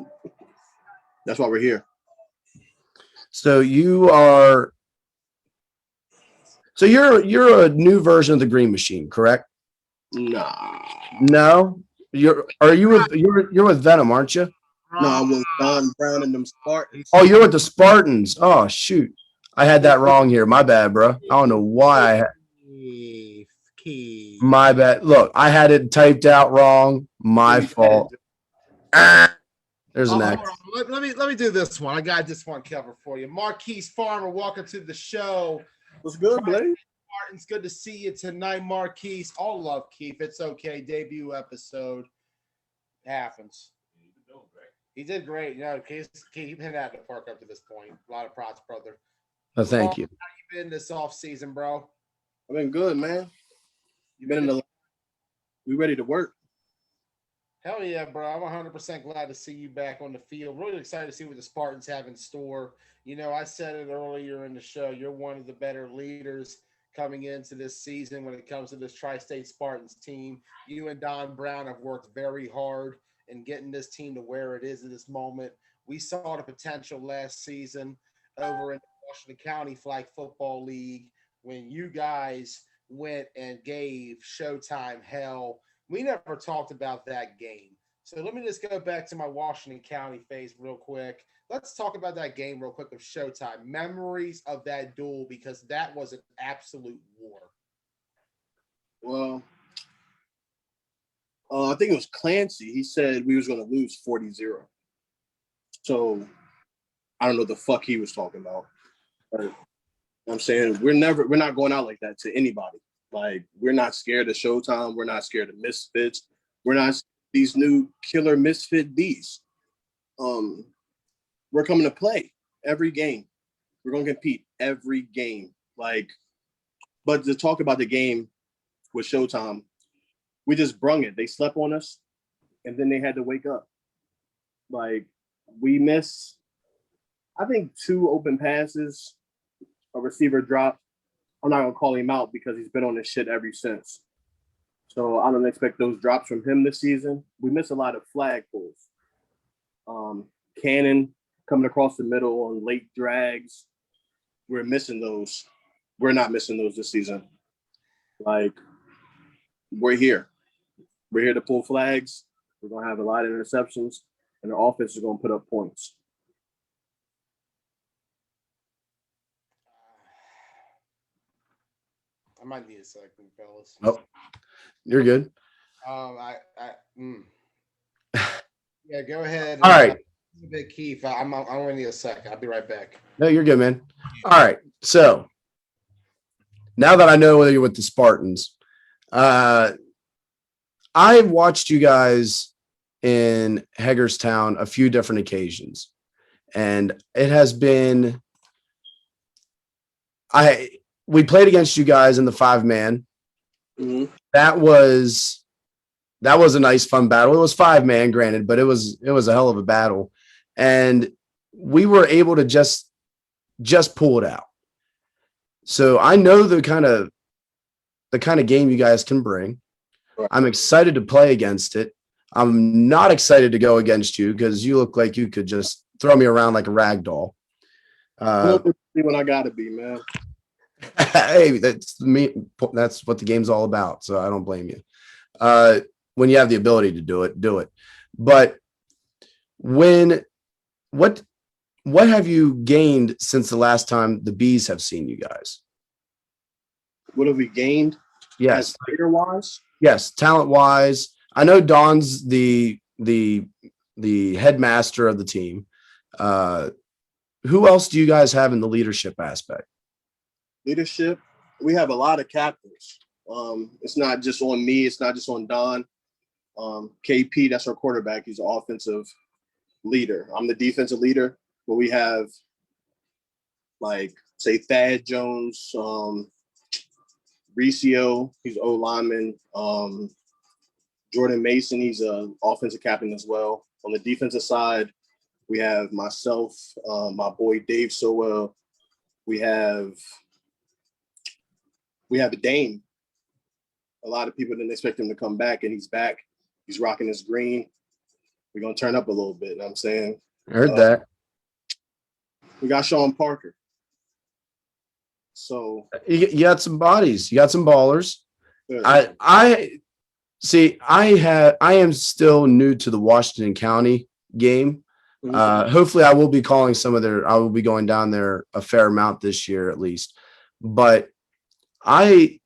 why we're here. So you're a new version of the Green Machine, correct? Nah. No? You're with Venom, aren't you? No, I'm with Don Brown and them Spartans. Oh, you're with the Spartans. Oh, shoot. I had that wrong here. My bad, bro. I don't know why my bad. Look, I had it typed out wrong. My fault. There's an X. Let me do this one. I got this one covered for you. Marquise Farmer, welcome to the show. What's good, Blaze? Martin's good to see you tonight, Marquise. All love, Keith. It's okay. Debut episode happens. He did great. You know, Keith hit out the park up to this point. A lot of props, brother. Oh, thank you. How you been this off season, bro? I've been good, man. You been in the? We ready to work? Hell yeah, bro. I'm 100% glad to see you back on the field. Really excited to see what the Spartans have in store. You know, I said it earlier in the show. You're one of the better leaders coming into this season when it comes to this Tri-State Spartans team. You and Don Brown have worked very hard in getting this team to where it is at this moment. We saw the potential last season over in the Washington County Flag Football League when you guys went and gave Showtime hell. We never talked about that game. So let me just go back to my Washington County phase real quick. Let's talk about that game real quick of Showtime. Memories of that duel, because that was an absolute war. Well, I think it was Clancy. He said we was going to lose 40-0. So I don't know what the fuck he was talking about. But I'm saying we're not going out like that to anybody. Like, we're not scared of Showtime. We're not scared of Misfits. We're not these new killer Misfit beasts. We're coming to play every game. We're going to compete every game. Like, but to talk about the game with Showtime, we just brung it. They slept on us, and then they had to wake up. Like, we missed, I think, 2 open passes. A receiver dropped. I'm not going to call him out because he's been on this shit ever since. So I don't expect those drops from him this season. We miss a lot of flag pulls. Cannon coming across the middle on late drags. We're missing those. We're not missing those this season. Like, we're here. We're here to pull flags. We're going to have a lot of interceptions, and the offense is going to put up points. I might need a second, fellas. Oh, you're good. Yeah, go ahead. All right. Big Keith. I'm going to need a second. I'll be right back. No, you're good, man. All right. So now that I know whether you're with the Spartans, I've watched you guys in Hagerstown a few different occasions, and it has been we played against you guys in the 5-man. Mm-hmm. That was a nice, fun battle. It was 5-man, granted, but it was a hell of a battle, and we were able to just pull it out. So I know the kind of game you guys can bring. I'm excited to play against it. I'm not excited to go against you because you look like you could just throw me around like a rag doll. When I gotta be, man. Hey, that's me. That's what the game's all about. So I don't blame you. When you have the ability to do it, do it. But what have you gained since the last time the Bees have seen you guys? What have we gained? Yes, player wise. Yes, talent wise. I know Don's the headmaster of the team. Who else do you guys have in the leadership aspect? Leadership, we have a lot of captains. It's not just on me. It's not just on Don. KP, that's our quarterback. He's an offensive leader. I'm the defensive leader, but we have, like, say, Thad Jones, Recio, he's O lineman. Jordan Mason, he's an offensive captain as well. On the defensive side, we have myself, my boy Dave Sowell. We have Dane. A lot of people didn't expect him to come back, and he's back. He's rocking his green. We're going to turn up a little bit, you know what I'm saying? I heard that. We got Sean Parker. So You got some bodies. You got some ballers. yeah. I see. I am still new to the Washington County game. Hopefully, I will be calling I will be going down there a fair amount this year at least. But I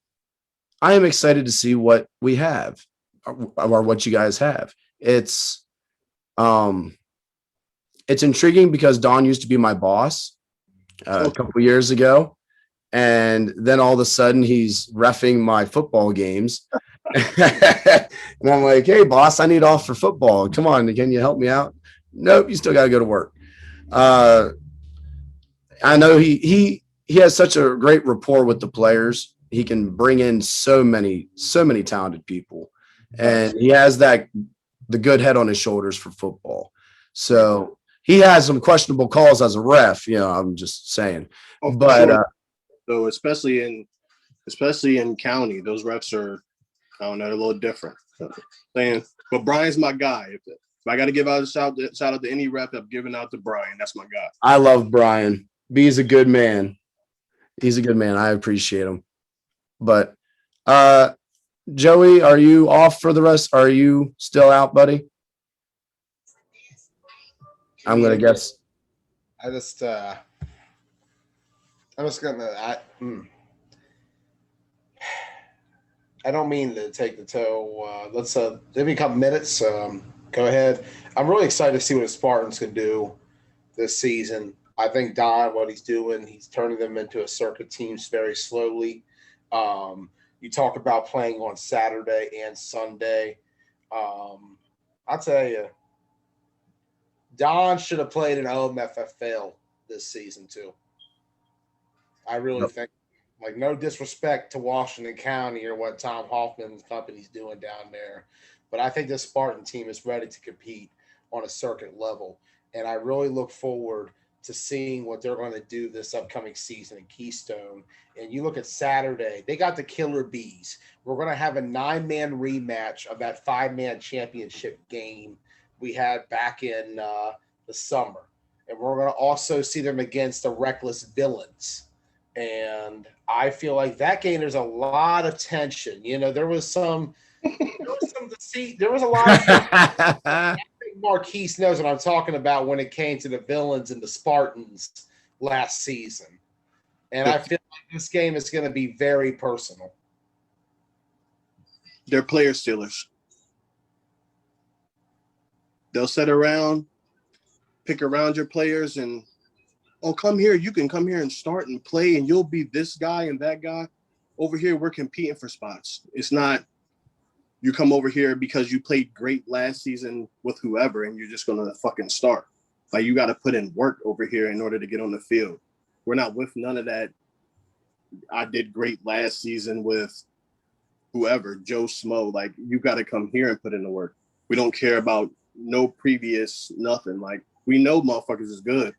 am excited to see what we have or what you guys have. It's intriguing because Don used to be my boss a couple years ago. And then all of a sudden he's reffing my football games. And I'm like, hey, boss, I need off for football. Come on, can you help me out? Nope, you still got to go to work. I know he has such a great rapport with the players. He can bring in so many talented people. And he has the good head on his shoulders for football. So he has some questionable calls as a ref, I'm just saying. So especially in county, those refs are, I don't know, they're a little different. But Brian's my guy. If I got to give out a shout out to any ref, I'm giving out to Brian. That's my guy. I love Brian. B is a good man. He's a good man. I appreciate him. But Joey, are you off for the rest? Are you still out, buddy? I'm gonna guess. I'm just gonna. I don't mean to take the toe. Let's give me a couple minutes. Go ahead. I'm really excited to see what the Spartans can do this season. I think Don, what he's doing, he's turning them into a circuit teams very slowly. You talk about playing on Saturday and Sunday. I'll tell you, Don should have played in OMFFL this season too. I really think, like, no disrespect to Washington County or what Tom Hoffman's company's doing down there, but I think this Spartan team is ready to compete on a circuit level, and I really look forward to seeing what they're going to do this upcoming season in Keystone. And you look at Saturday, they got the Killer Bees. We're going to have a 9-man rematch of that 5-man championship game we had back in the summer. And we're going to also see them against the Reckless Villains. And I feel like that game, there's a lot of tension. You know, there was a lot of Marquise knows what I'm talking about when it came to the Villains and the Spartans last season. And I feel like this game is going to be very personal. They're player stealers. They'll sit around, pick around your players, and come here. You can come here and start and play, and you'll be this guy and that guy. Over here, we're competing for spots. It's not you come over here because you played great last season with whoever, and you're just going to fucking start. Like, you got to put in work over here in order to get on the field. We're not with none of that. I did great last season with whoever, Joe Smo. Like, you got to come here and put in the work. We don't care about no previous nothing. Like, we know motherfuckers is good,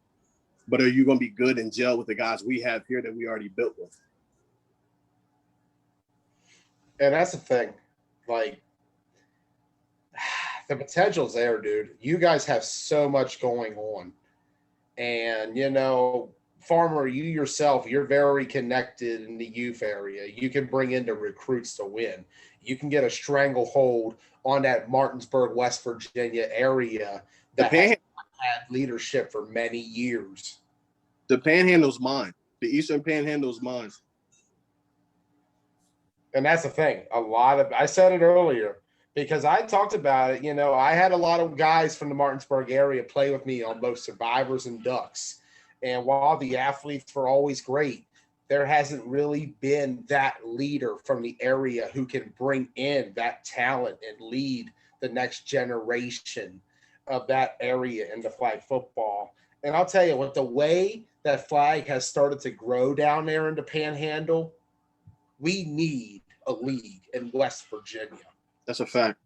but are you going to be good in jail with the guys we have here that we already built with? And that's the thing. Like, the potential's there, dude. You guys have so much going on. And, you know, Farmer, you yourself, you're very connected in the youth area. You can bring in the recruits to win. You can get a stranglehold on that Martinsburg, West Virginia area that has had leadership for many years. The Panhandle's mine. The Eastern Panhandle's mine. And that's the thing. I said it earlier because I talked about it. You know, I had a lot of guys from the Martinsburg area play with me on both Survivors and Ducks. And while the athletes were always great, there hasn't really been that leader from the area who can bring in that talent and lead the next generation of that area into flag football. And I'll tell you what, the way that flag has started to grow down there in the Panhandle, we need a league in West Virginia. That's a fact.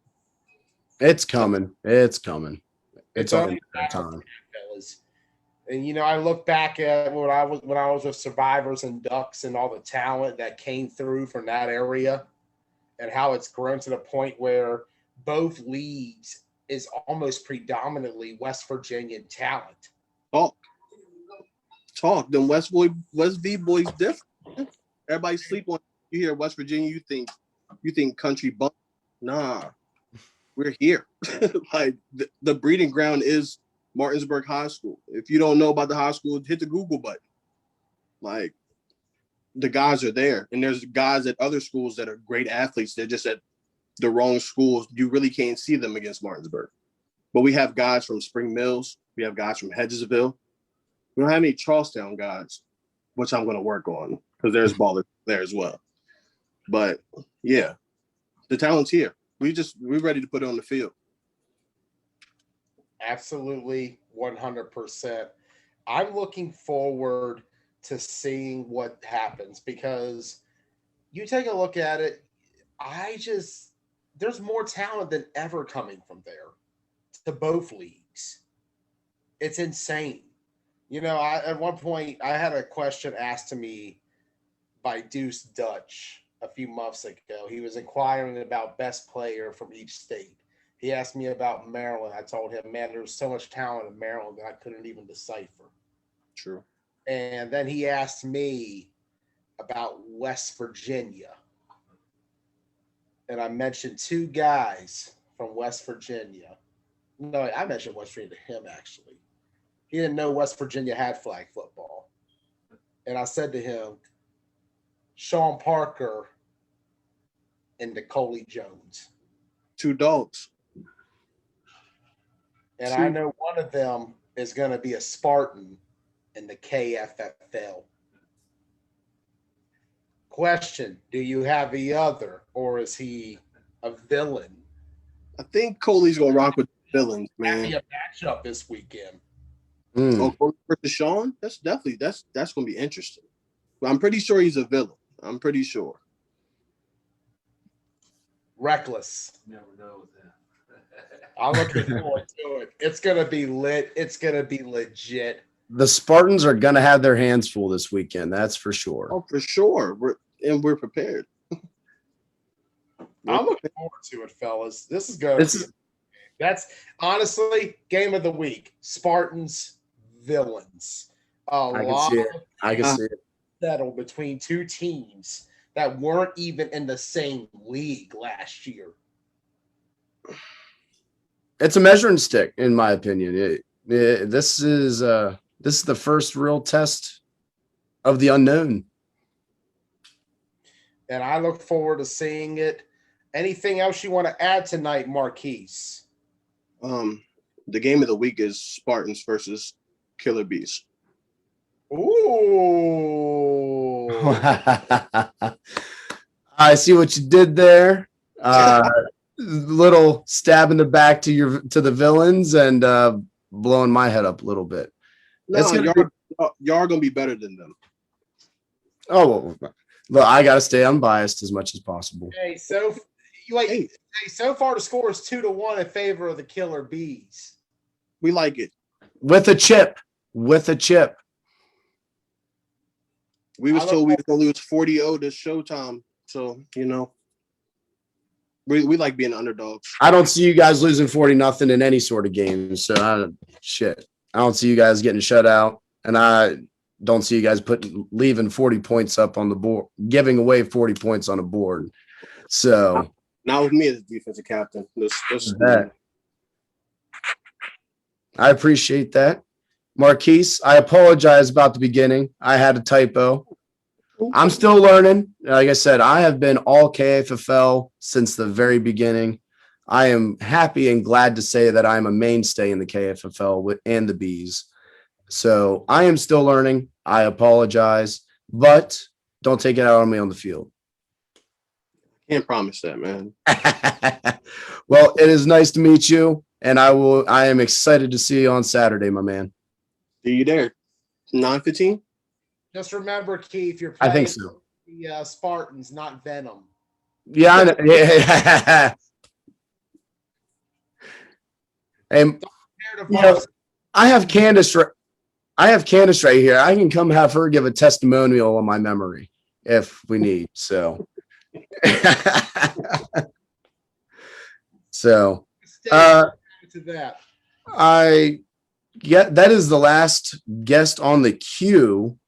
It's coming. It's coming. It's only that time. Fellas. And you know, I look back at when I was with Survivors and Ducks and all the talent that came through from that area, and how it's grown to the point where both leagues is almost predominantly West Virginian talent. Talk. Them West V boys different. Everybody sleep on. You hear West Virginia, you think country bump. Nah, we're here. Like, the breeding ground is Martinsburg High School. If you don't know about the high school, hit the Google button. Like, the guys are there. And there's guys at other schools that are great athletes. They're just at the wrong schools. You really can't see them against Martinsburg. But we have guys from Spring Mills. We have guys from Hedgesville. We don't have any Charlestown guys, which I'm going to work on because there's ballers there as well. But yeah, the talent's here. We're ready to put it on the field. Absolutely, 100%. I'm looking forward to seeing what happens because you take a look at it. There's more talent than ever coming from there to both leagues. It's insane. You know, at one point I had a question asked to me by Deuce Dutch a few months ago. He was inquiring about best player from each state. He asked me about Maryland. I told him, man, there's so much talent in Maryland that I couldn't even decipher. True. And then he asked me, about West Virginia. And I mentioned two guys from West Virginia. No, I mentioned West Virginia to him, actually. He didn't know West Virginia had flag football. And I said to him, Sean Parker and Nicole Jones. Two dogs. And I know one of them is going to be a Spartan in the KFFL. Question, do you have the other, or is he a villain? I think Coley's gonna rock with the villains, Be man. a matchup this weekend. Oh, Coley versus Sean? That's definitely that's gonna be interesting. But I'm pretty sure he's a villain. I'm pretty sure. Reckless. Never know with that. I'm looking forward to it. It's going to be lit. It's going to be legit. The Spartans are going to have their hands full this weekend. That's for sure. Oh, for sure. We're prepared. I'm looking forward to it, fellas. This is going to be. That's honestly game of the week. Spartans, villains. I can see it. I can see it. Settle between two teams that weren't even in the same league last year. It's a measuring stick, in my opinion. This is the first real test of the unknown. And I look forward to seeing it. Anything else you want to add tonight, Marquise? The game of the week is Spartans versus Killer Bees. Ooh. I see what you did there. Little stab in the back to the villains and blowing my head up a little bit. No, y'all are gonna be better than them. Oh, well, look, I gotta stay unbiased as much as possible. Hey, so far the score is 2-1 in favor of the Killer Bees. We like it. With a chip. We was told we were gonna lose 40-0 to Showtime. So, we like being underdogs. I don't see you guys losing 40-0 in any sort of game. So I don't see you guys getting shut out. And I don't see you guys leaving 40 points up on the board, giving away 40 points on a board. So not with me as defensive captain. I appreciate that. Marquise, I apologize about the beginning. I had a typo. I'm still learning. Like I said, I have been all KFFL since the very beginning. I am happy and glad to say that I'm a mainstay in the KFFL and the Bees. So I am still learning. I apologize, but don't take it out on me on the field. Can't promise that, man. Well, it is nice to meet you, and I am excited to see you on Saturday, my man. See you there. 9:15. Just remember, Keith, you're playing I think so. The Spartans, not Venom. Yeah, I know. Yeah. And I have Candace. I have Candace right here. I can come have her give a testimonial on my memory if we need. So, to that. That is the last guest on the queue.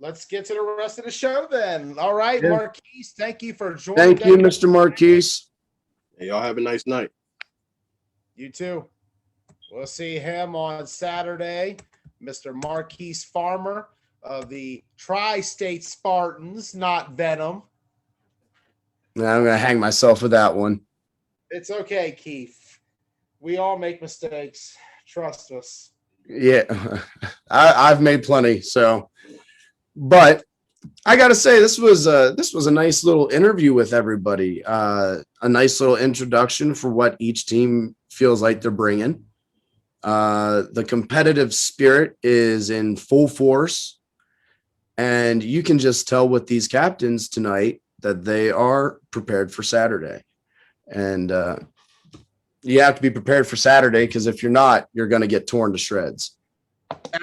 Let's get to the rest of the show then. All right, Yeah. Marquise, thank you for joining. Thank you, Mr. Marquise. Hey, y'all have a nice night. You too. We'll see him on Saturday. Mr. Marquise Farmer of the Tri-State Spartans, not Venom. Now I'm gonna hang myself with that one. It's okay, Keith. We all make mistakes. Trust us. Yeah, I've made plenty. So, but I gotta say this was a nice little interview with everybody. A nice little introduction for what each team feels like they're bringing. The competitive spirit is in full force, and you can just tell with these captains tonight that they are prepared for Saturday. And you have to be prepared for Saturday, because if you're not, you're going to get torn to shreds.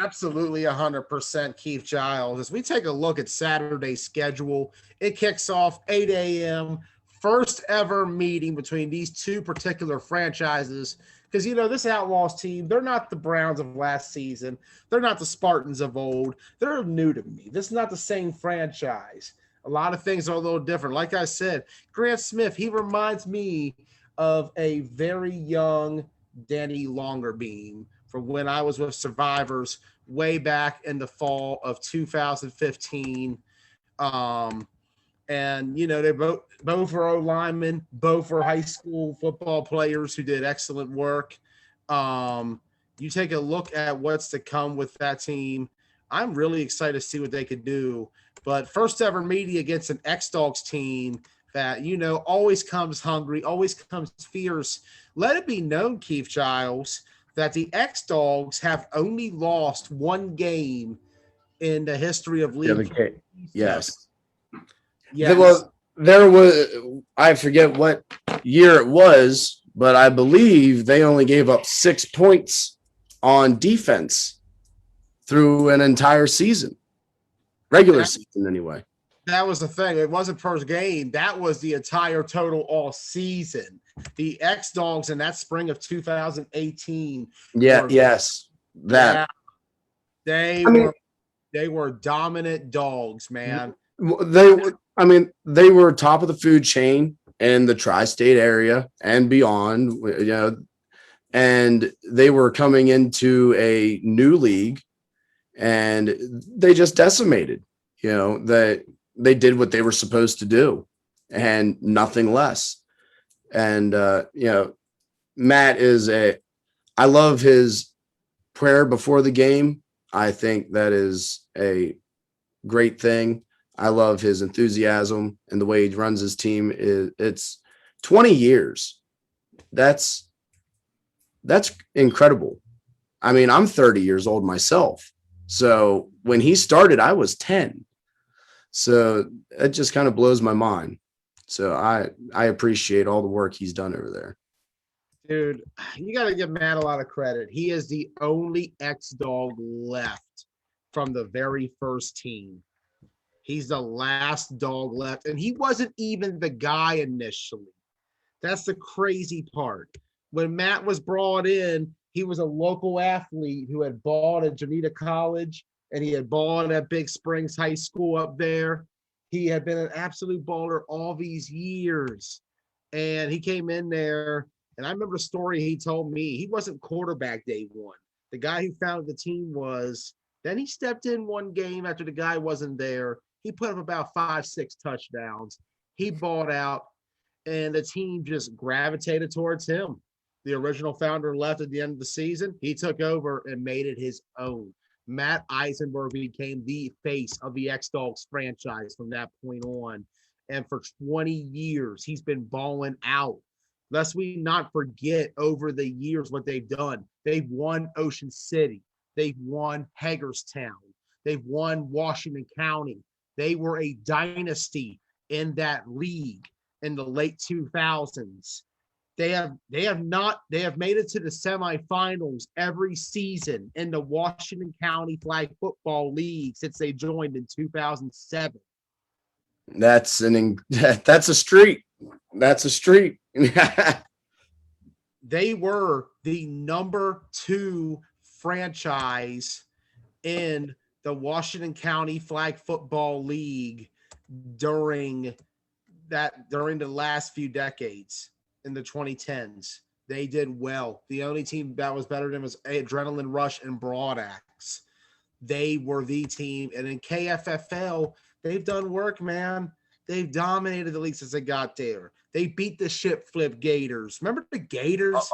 Absolutely 100%, Keith Giles. As we take a look at Saturday's schedule, it kicks off 8 a.m. First ever meeting between these two particular franchises Because, this Outlaws team, they're not the Browns of last season. They're not the Spartans of old. They're new to me. This is not the same franchise. A lot of things are a little different. Like I said, Grant Smith, he reminds me of a very young Danny Longerbeam from when I was with Survivors way back in the fall of 2015. And they both were O linemen, both were high school football players who did excellent work. You take a look at what's to come with that team. I'm really excited to see what they could do. But first ever media against an X-Dogs team that, always comes hungry, always comes fierce. Let it be known, Keith Giles, that the X-Dogs have only lost one game in the history of league. Yes. Yes. Well, there was, I forget what year it was, but I believe they only gave up 6 points on defense through an entire season, regular season anyway. That was the thing. It wasn't per game. That was the entire total all season. The X-Dogs in that spring of 2018. Yes. That. They were dominant dogs, man. They were top of the food chain in the tri-state area and beyond, and they were coming into a new league and they just decimated, that they did what they were supposed to do and nothing less. And, Matt I love his prayer before the game. I think that is a great thing. I love his enthusiasm and the way he runs his team. It's 20 years. That's incredible. I mean, I'm 30 years old myself. So when he started, I was 10. So it just kind of blows my mind. So I appreciate all the work he's done over there. Dude, you got to give Matt a lot of credit. He is the only X-Dog left from the very first team. He's the last dog left, and he wasn't even the guy initially. That's the crazy part. When Matt was brought in, he was a local athlete who had balled at Janita College, and he had balled at Big Springs High School up there. He had been an absolute baller all these years, and he came in there, and I remember the story he told me. He wasn't quarterback day one. The guy who founded the team was. Then he stepped in one game after the guy wasn't there. He put up about 5-6 touchdowns. He balled out, and the team just gravitated towards him. The original founder left at the end of the season. He took over and made it his own. Matt Eisenberg became the face of the X-Dogs franchise from that point on. And for 20 years, he's been balling out. Lest we not forget over the years what they've done. They've won Ocean City. They've won Hagerstown. They've won Washington County. They were a dynasty in that league in the late 2000s. They have made it to the semifinals every season in the Washington County Flag Football League since they joined in 2007. That's a streak. That's a streak. They were the number 2 franchise in the Washington County Flag Football League during the last few decades in the 2010s. They did well. The only team that was better than was Adrenaline Rush and Broad Axe. They were the team. And in KFFL, they've done work, man. They've dominated the league since they got there. They beat the ship flip Gators. Remember the Gators?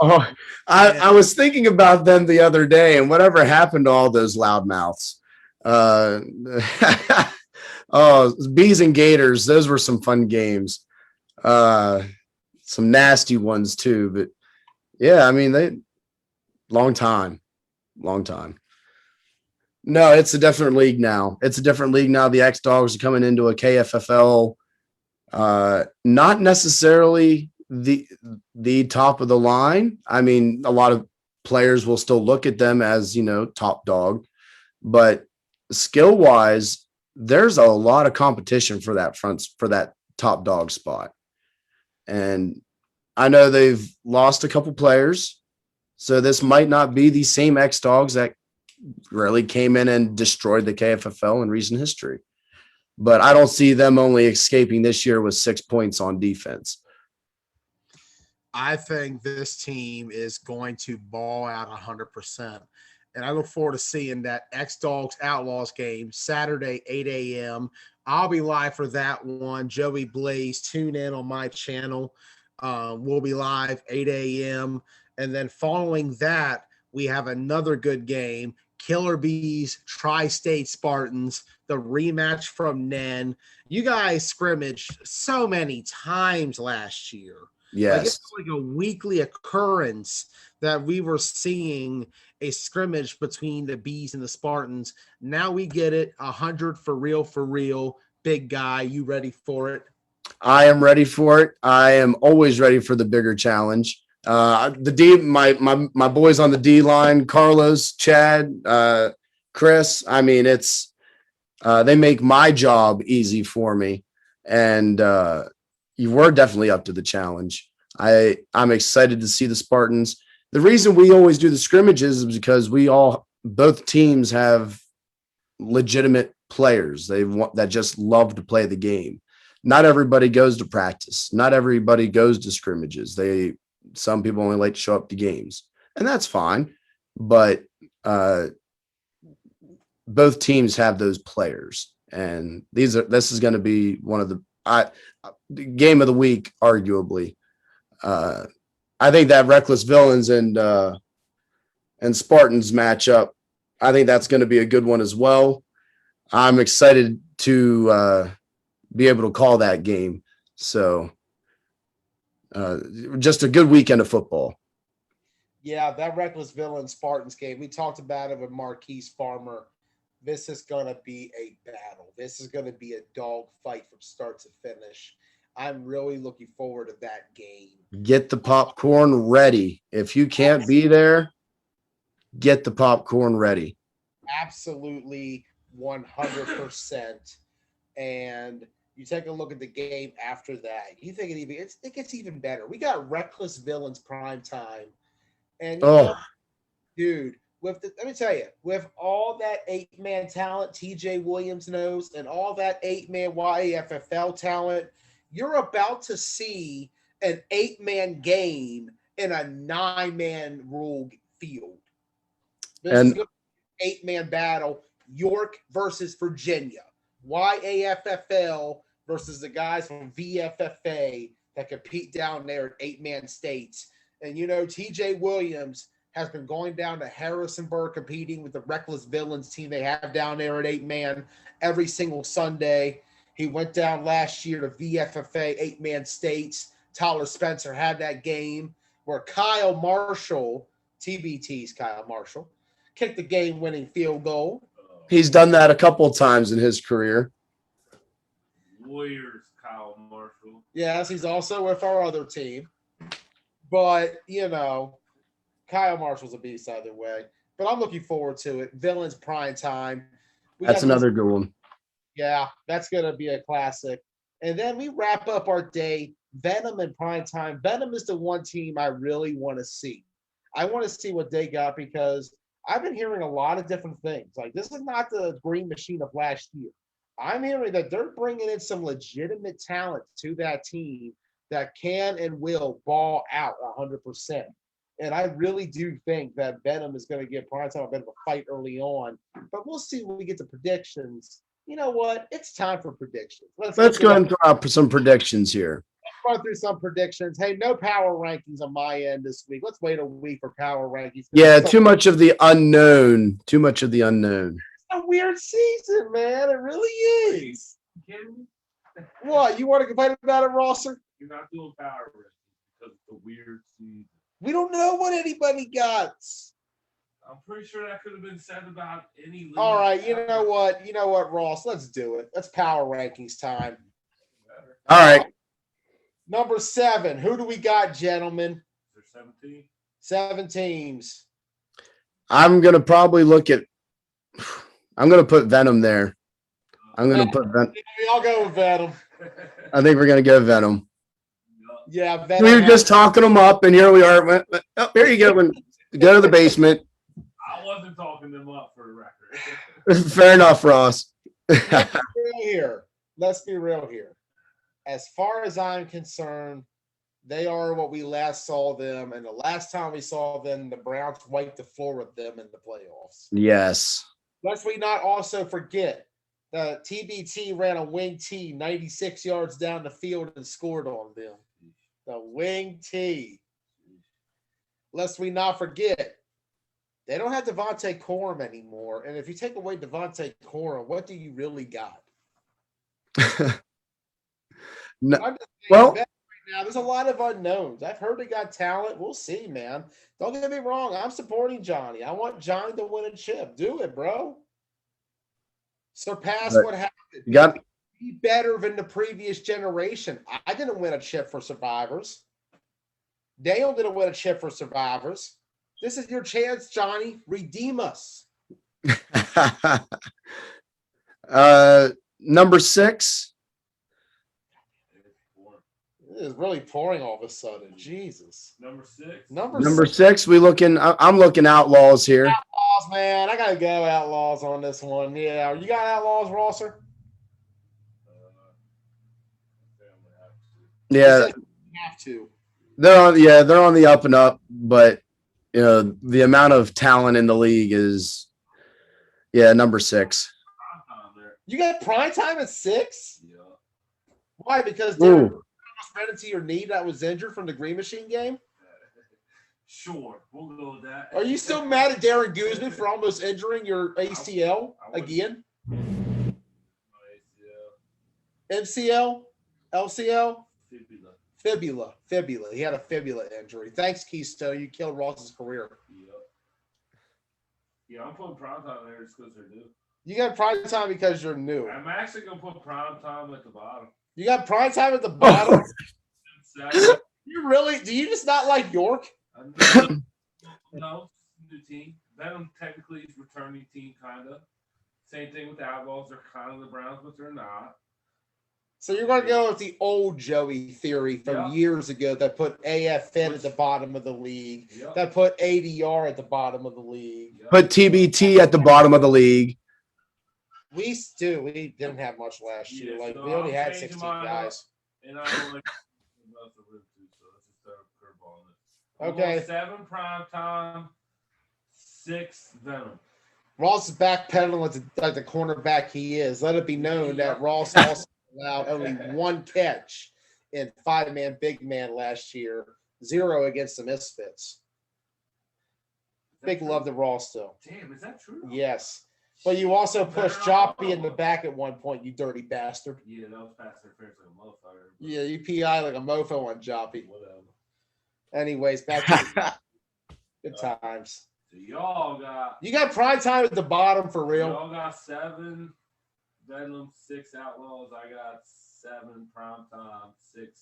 I was thinking about them the other day and whatever happened to all those loudmouths. Bees and Gators. Those were some fun games. Some nasty ones too, but yeah, I mean, long time. No, it's a different league now. The X-Dogs are coming into a KFFL, not necessarily the top of the line. I mean, a lot of players will still look at them as, top dog, but skill wise, there's a lot of competition for that top dog spot. And I know they've lost a couple players, So this might not be the same X-Dogs that really came in and destroyed the KFFL in recent history. But I don't see them only escaping this year with 6 points on defense. I think this team is going to ball out 100%. And I look forward to seeing that X-Dogs Outlaws game Saturday, 8 a.m. I'll be live for that one. Joey Blaze, tune in on my channel. We'll be live 8 a.m. And then following that, we have another good game. Killer Bees, Tri-State Spartans, the rematch from Nen. You guys scrimmaged so many times last year. Yes. Like it's like a weekly occurrence that we were seeing a scrimmage between the Bees and the Spartans. Now we get it 100 for real. Big guy, you ready for it? I am ready for it. I am always ready for the bigger challenge. My boys on the D line, Carlos, Chad, Chris. I mean, it's they make my job easy for me, and you were definitely up to the challenge. I'm excited to see the Spartans. The reason we always do the scrimmages is because both teams have legitimate players that just love to play the game. Not everybody goes to practice. Not everybody goes to scrimmages. Some people only like to show up to games, and that's fine. But both teams have those players, and this is going to be one of the game of the week, arguably. I think that Reckless Villains and Spartans matchup, I think that's going to be a good one as well. I'm excited to be able to call that game. So just a good weekend of football. Yeah, that Reckless Villains Spartans game, we talked about it with Marquise Farmer. This is going to be a battle. This is going to be a dog fight from start to finish. I'm really looking forward to that game. Get the popcorn ready. If you can't be there, get the popcorn ready. Absolutely 100%. And you take a look at the game after that. You think it gets even better. We got Reckless Villains prime time. And dude, let me tell you, with all that 8-man talent TJ Williams knows and all that 8-man YAFFL talent, you're about to see an 8-man game in a 9-man rule field. This is an 8-man battle. York versus Virginia. YAFFL versus the guys from VFFA that compete down there at 8-man states. And, TJ Williams has been going down to Harrisonburg competing with the Reckless Villains team they have down there at 8-man every single Sunday. He went down last year to VFFA 8-man states. Tyler Spencer had that game where Kyle Marshall, TBT's Kyle Marshall, kicked the game-winning field goal. He's done that a couple times in his career. Warriors, Kyle Marshall. Yes, he's also with our other team. But, Kyle Marshall's a beast either way. But I'm looking forward to it. Villains prime time. That's another good one. Yeah, that's going to be a classic. And then we wrap up our day, Venom in prime time. Venom is the one team I really want to see. I want to see what they got because I've been hearing a lot of different things. Like, this is not the Green Machine of last year. I'm hearing that they're bringing in some legitimate talent to that team that can and will ball out 100%. And I really do think that Venom is going to give Primetime a bit of a fight early on. But we'll see when we get to predictions. You know what? It's time for predictions. Let's go and throw out some predictions here. Let's run through some predictions. Hey, no power rankings on my end this week. Let's wait a week for power rankings. Yeah, too much of the unknown. Too much of the unknown. It's a weird season, man. It really is. What? You want to complain about it, Rosser? You're not doing power rankings because it's a weird season. We don't know what anybody got. I'm pretty sure that could have been said about any league. All right, you know what, Ross? Let's do it. Let's power rankings time. All right. Number 7. Who do we got, gentlemen? Is there 17? 7 teams. I'm going to probably I'm going to put Venom there. I'm going to put Venom. I'll go with Venom. I think we're going to go Venom. Yeah, Venom. We were just talking them up, and here we are. Oh, here you go. Go to the basement. I wasn't talking them up for the record. Fair enough, Ross. Let's be real here. As far as I'm concerned, they are what we last saw them, and the last time we saw them, the Browns wiped the floor with them in the playoffs. Yes. Let's we not also forget the TBT ran a wing T 96 yards down the field and scored on them. The wing T. Lest we not forget, they don't have Devontae Corum anymore. And if you take away Devontae Corum, what do you really got? No, I'm just well, right now, there's a lot of unknowns. I've heard they got talent. We'll see, man. Don't get me wrong. I'm supporting Johnny. I want Johnny to win a chip. Do it, bro. Surpass Right. what happened. you got Be better than the previous generation. I didn't win a chip for Survivors. Dale didn't win a chip for Survivors. This is your chance, Johnny. Redeem us. number 6. It is really pouring all of a sudden. Jesus. Number 6. Number 6, I'm looking Outlaws here. Outlaws, man. I gotta go Outlaws on this one. Yeah. You got Outlaws, Rosser? Yeah, You have to. they're on the up and up, but you know, the amount of talent in the league is number 6. You got prime time at 6? Yeah. Why? Because Derek Ooh. ran into your knee that was injured from the Green Machine game? Sure, we'll go with that. Are you still mad at Darren Guzman for almost injuring your ACL again? MCL? LCL? Fibula. He had a fibula injury. Thanks, Keisto. You killed Ross's career. Yeah, I'm putting prime time there just because they're new. You got prime time because you're new. I'm actually gonna put prime time at the bottom. You got prime time at the bottom? You really? Do you just not like York? No, new team. Venom technically is returning team, kind of. Same thing with the Outlaws. They're kind of the Browns, but they're not. So you're going to go with the old Joey theory from years ago that put AFN at the bottom of the league, that put ADR at the bottom of the league. Put TBT at the bottom of the league. We didn't have much last year. Like we only had 16 guys. And I don't like the room too, so let's just throw a curveball in it. Okay. 7 prime time, 6 Venom. Ross is backpedaling like the cornerback he is. Let it be known that Ross also allowed only 1 catch in 5-man big man last year, 0 against the Misfits. Big love to Ross though. Damn, is that true? Yes. But you also pushed Joppy in the back at one point, you dirty bastard. Yeah, that was pass interference like a motherfucker. Yeah, you PI like a mofo on Joppy. Whatever. Anyways, back to good times. So y'all got. You got prime time at the bottom for real. Y'all got 7 Venom, 6 Outlaws. I got 7 prime time, 6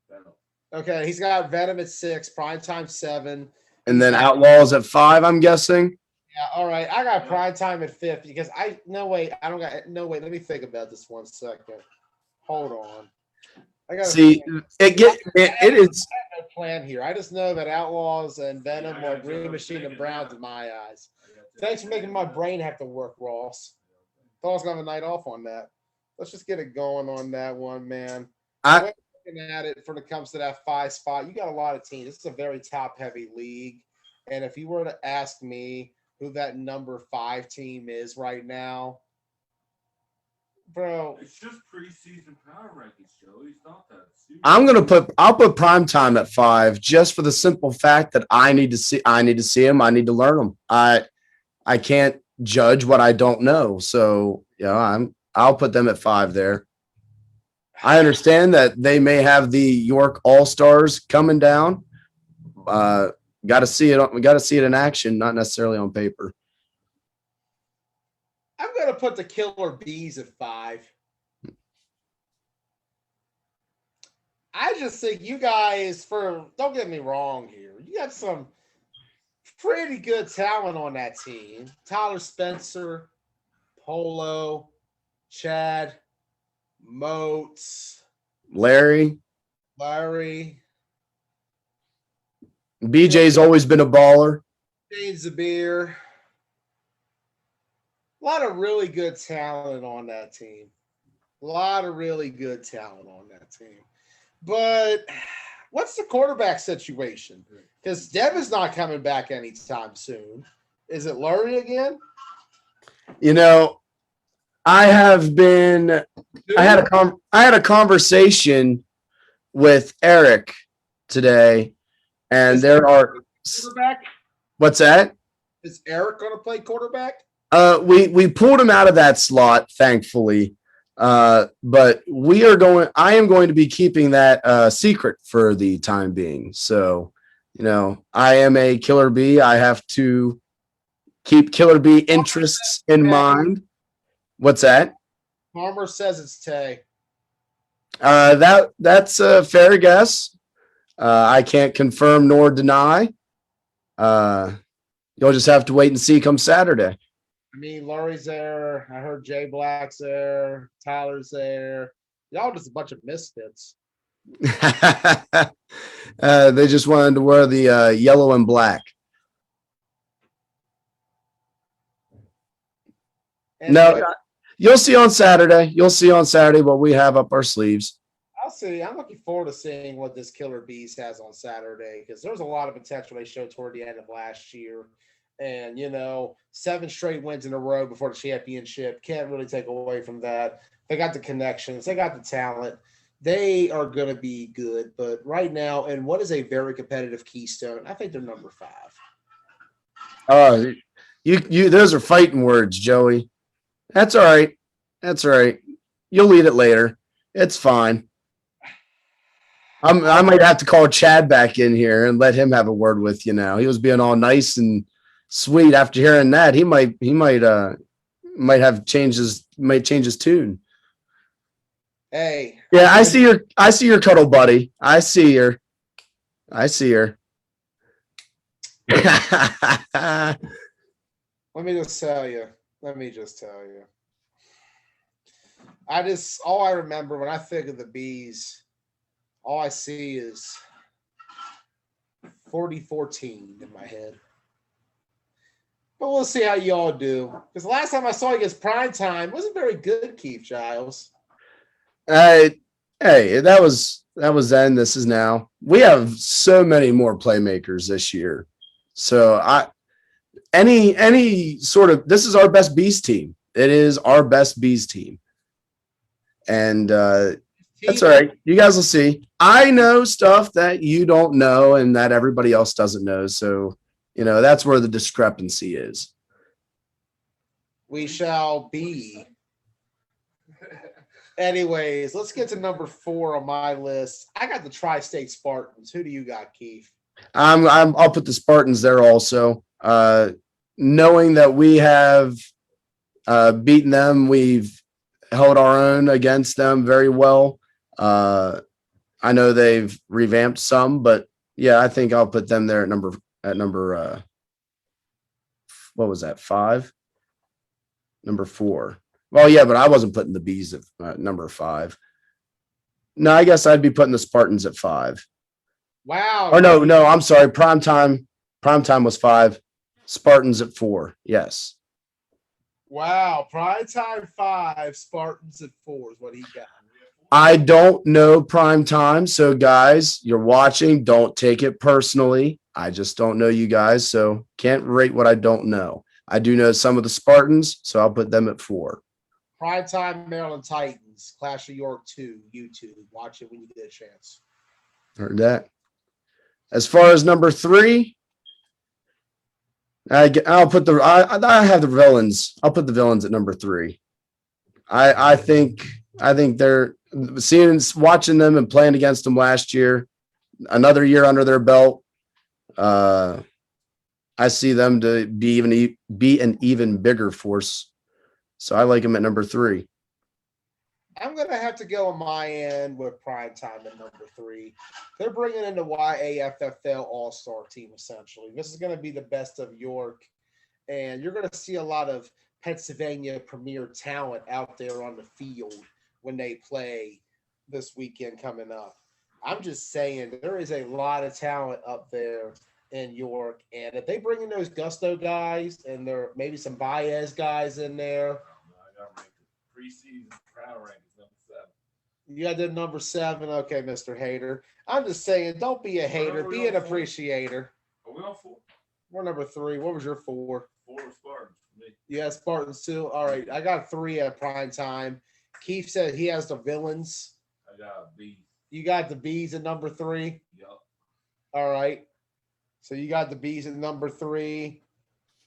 Venom. Okay, he's got Venom at 6, prime time 7. And then Outlaws at 5, I'm guessing. Yeah, all right. I got prime time at 5 because I don't got no way. Let me think about this 1 second. Hold on. I got See, it is. no plan here. I just know that Outlaws and Venom are Green Machine and Browns in my eyes. Thanks for making my brain have to work, Ross. Thought I was gonna have a night off on that. Let's just get it going on that one, man. Looking at it when it comes to that 5 spot, you got a lot of teams. This is a very top-heavy league, and if you were to ask me who that number 5 team is right now, bro. It's just preseason power rankings, Joey. It's not that. I'll put prime time at 5 just for the simple fact that I need to see him. I need to learn him. I can't judge what I don't know. So, I'll put them at 5 there. I understand that they may have the York All-Stars coming down. Got to see it. We got to see it in action, not necessarily on paper. I'm going to put the Killer Bees at 5. I just think you guys, don't get me wrong here, you got some pretty good talent on that team. Tyler Spencer, Polo, Chad, Moats, Larry. BJ's always been a baller. James Zabir. A lot of really good talent on that team. But what's the quarterback situation? Because Devin's not coming back anytime soon. Is it Lurie again? You know, I had a conversation with Eric today, and there are quarterback. What's that? Is Eric going to play quarterback? We pulled him out of that slot, thankfully. But I am going to be keeping that secret for the time being. So, I am a Killer Bee. I have to keep Killer Bee interests in mind. What's that? Palmer says it's Tay. That's a fair guess. I can't confirm nor deny. You'll just have to wait and see come Saturday. I mean, Lurie's there. I heard Jay Black's there. Tyler's there. Y'all just a bunch of misfits. They just wanted to wear the yellow and black. Anyway, No, you'll see on Saturday. You'll see on Saturday what we have up our sleeves. I'll see. I'm looking forward to seeing what this Killer Bees has on Saturday because there's a lot of potential they showed toward the end of last year. And, 7 straight wins in a row before the championship. Can't really take away from that. They got the connections. They got the talent. They are going to be good. But right now, and what is a very competitive Keystone, I think they're number 5. Those are fighting words, Joey. That's all right. You'll lead it later. It's fine. I might have to call Chad back in here and let him have a word with you now. He was being all nice and sweet after hearing that. He might change his tune. Hey. Yeah, I see your cuddle buddy. I see her. Let me just tell you. All I remember when I think of the Bees, all I see is 40-14 in my head. But we'll see how you all do. Because the last time I saw you against Primetime wasn't very good, Keith Giles. Hey, that was then. This is now. We have so many more playmakers this year. So any sort of, this is our best Bees team. It is our best Bees team. And that's all right. You guys will see. I know stuff that you don't know and that everybody else doesn't know. So, that's where the discrepancy is. We shall be. Anyways, let's get to number 4 on my list. I got the Tri-State Spartans. Who do you got, Keith? I'll put the Spartans there also. Knowing that we have beaten them, we've held our own against them very well. I know they've revamped some, but yeah, I think I'll put them there at number what was that, 5? Number 4. Well, yeah, but I wasn't putting the Bees at number 5. No, I guess I'd be putting the Spartans at 5. Wow. Or no, I'm sorry. Primetime was 5. Spartans at 4. Yes. Wow. Primetime 5, Spartans at 4 is what he got. I don't know Primetime, so guys, you're watching. Don't take it personally. I just don't know you guys, so can't rate what I don't know. I do know some of the Spartans, so I'll put them at 4. Primetime Maryland Titans, Clash of York 2, YouTube. Watch it when you get a chance. Heard that. As far as number 3, I'll put I have the villains. I'll put the villains at number 3. I think they're watching them and playing against them last year, another year under their belt. I see them to be an even bigger force. So I like them at number 3. I'm going to have to go on my end with Primetime at number 3. They're bringing in the YAFFL All-Star team, essentially. This is going to be the best of York, and you're going to see a lot of Pennsylvania premier talent out there on the field when they play this weekend coming up. I'm just saying there is a lot of talent up there in York, and if they bring in those Gusto guys and there maybe some Baez guys in there, I got ranked preseason trial rank is number 7. you got the number 7. Okay, Mister Hater. I'm just saying, don't be a hater, are we be an on 4? appreciator. Are we on 4? We're number 3. What was your 4? 4 Spartans for me. Yeah, Spartans too. All right, I got 3 at prime time. Keith said he has the villains. I got B. You got the Bees at number 3. Yup. All right. So you got the Bees at number 3.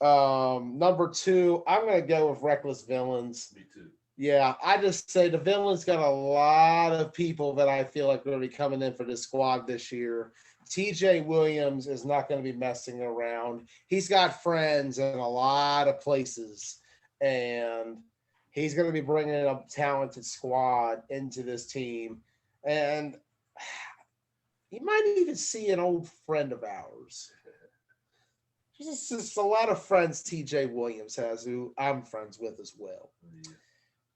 Number 2, I'm gonna go with Reckless Villains. Me too. Yeah, I just say the Villains got a lot of people that I feel like are gonna be coming in for this squad this year. TJ Williams is not going to be messing around. He's got friends in a lot of places, and he's going to be bringing a talented squad into this team. And you might even see an old friend of ours. There's just a lot of friends TJ Williams has who I'm friends with as well. Yeah.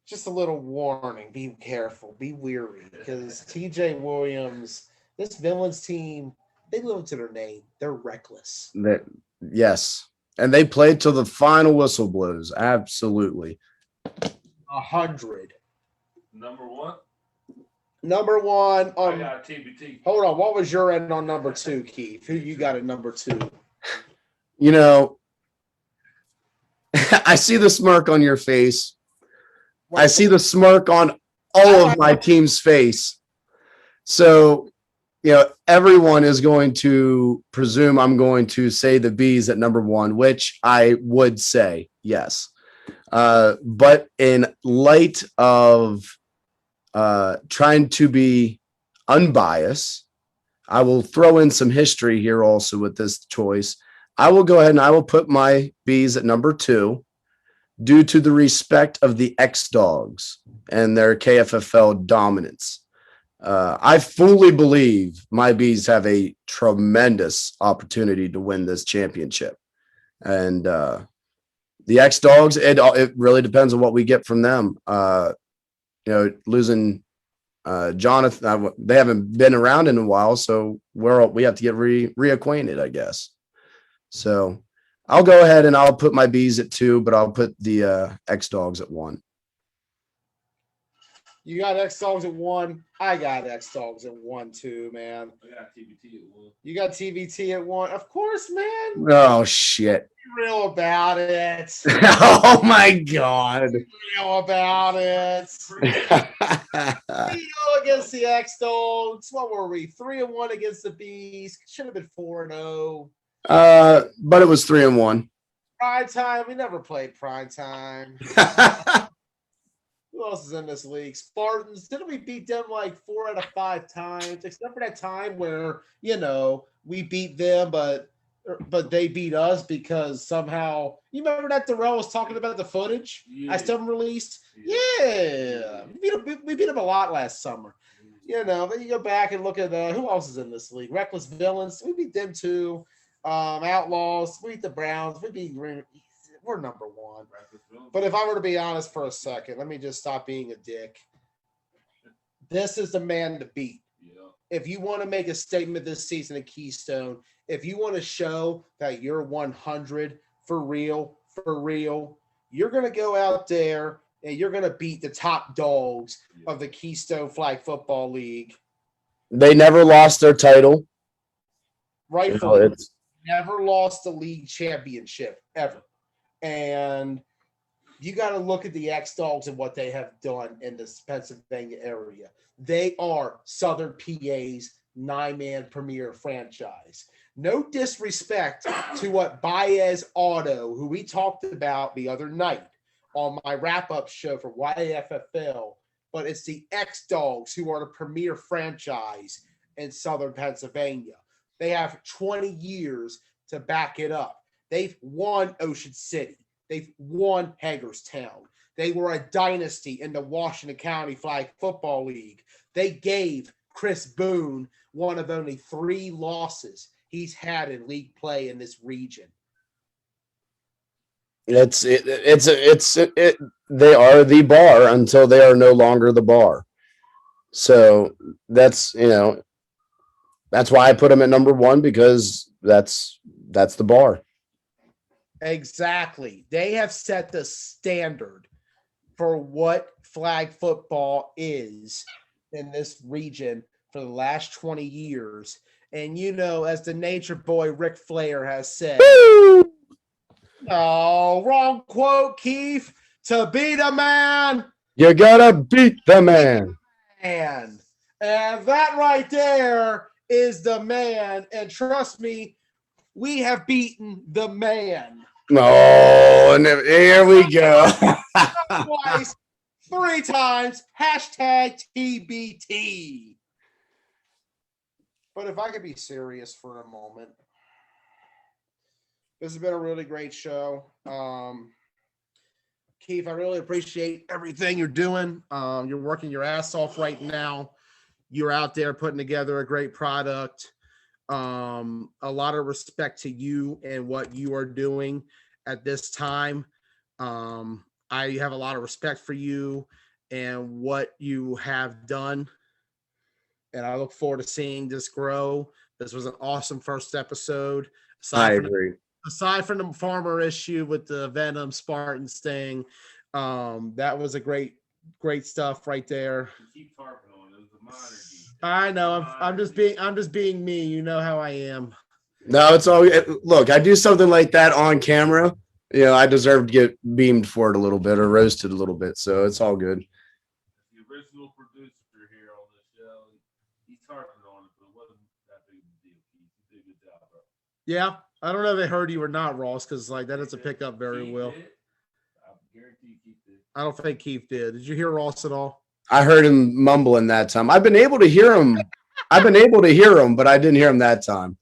Just a little warning, be careful, be weary, because TJ Williams, this Villains team, they live up to their name. They're reckless. Yes. And they played till the final whistle blows. Absolutely. 100. Number 1. Number 1. I got TBT. Hold on. What was your end on number 2, Keith? Who you got at number 2? You know, I see the smirk on your face. I see the smirk on all of my team's face. So, you know, everyone is going to presume I'm going to say the Bees at number 1, which I would say, yes. But in light of trying to be unbiased, I will throw in some history here also with this choice. I will go ahead and I will put my Bees at number 2 due to the respect of the X-Dogs and their KFFL dominance. I fully believe my Bees have a tremendous opportunity to win this championship. And the X-Dogs, it really depends on what we get from them. You know, losing Jonathan, they haven't been around in a while, so we have to get reacquainted, I guess. So I'll go ahead and I'll put my Bees at 2, but I'll put the X-Dogs at 1. You got X-Dogs at 1. I got X-Dogs at 1 too, man. I got TBT at 1. You got TVT at 1. Of course, man. Oh, shit. Be real about it. Oh, my God. Be real about it. 3-0 against the X-Dogs. What were we? 3-1 against the Bees. Should have been 4-0. But it was 3-1. Prime time. We never played prime time. Who else is in this league? Spartans. Didn't we beat them like 4 out of 5 times? Except for that time where, you know, we beat them, but they beat us because somehow. You remember that Darrell was talking about the footage I still released? Yeah. We beat them a lot last summer. You know, then you go back and look at who else is in this league? Reckless Villains. We beat them too. Outlaws. We beat the Browns. We're number 1. But if I were to be honest for a second, let me just stop being a dick. This is the man to beat. Yeah. If you want to make a statement this season at Keystone, if you want to show that you're 100 for real, you're going to go out there and you're going to beat the top dogs of the Keystone Flag Football League. They never lost their title. Rightfully, You know, never lost the league championship ever. And you got to look at the X-Dogs and what they have done in this Pennsylvania area. They are Southern PA's 9-man premier franchise. No disrespect to what Baez Auto, who we talked about the other night on my wrap-up show for YFFL, but it's the X-Dogs who are the premier franchise in Southern Pennsylvania. They have 20 years to back it up. They've won Ocean City. They've won Hagerstown. They were a dynasty in the Washington County Flag Football League. They gave Chris Boone one of only 3 losses he's had in league play in this region. they are the bar until they are no longer the bar. So that's, you know, That's why I put him at number one, because that's the bar. Exactly. They have set the standard for what flag football is in this region for the last 20 years. And as the nature boy Ric Flair has said, no, wrong quote, Keith. To beat a man, You gotta beat the man. and that right there is the man. And trust me, we have beaten the man. Oh, and here we go. Twice, 3 times, hashtag TBT. But if I could be serious for a moment, this has been a really great show. Keith, I really appreciate everything you're doing. You're working your ass off right now. You're out there putting together a great product. A lot of respect to you and what you are doing at this time. I have a lot of respect for you and what you have done. And I look forward to seeing this grow. This was an awesome first episode. I agree. Aside from the farmer issue with the Venom Spartan sting, that was a great stuff right there. Keep harping on it. It was a minor deed. I know. I'm just being me. You know how I am. No, it's all. Look, I do something like that on camera. I deserve to get beamed for it a little bit or roasted a little bit. So it's all good. The original producer here on the show, he's harping on it, but it wasn't that big of a deal. You did a good job, bro. Yeah. I don't know if they heard you or not, Ross, because that doesn't pick up very well. I guarantee Keith did. I don't think Keith did. Did you hear Ross at all? I heard him mumbling that time. I've been able to hear him. But I didn't hear him that time.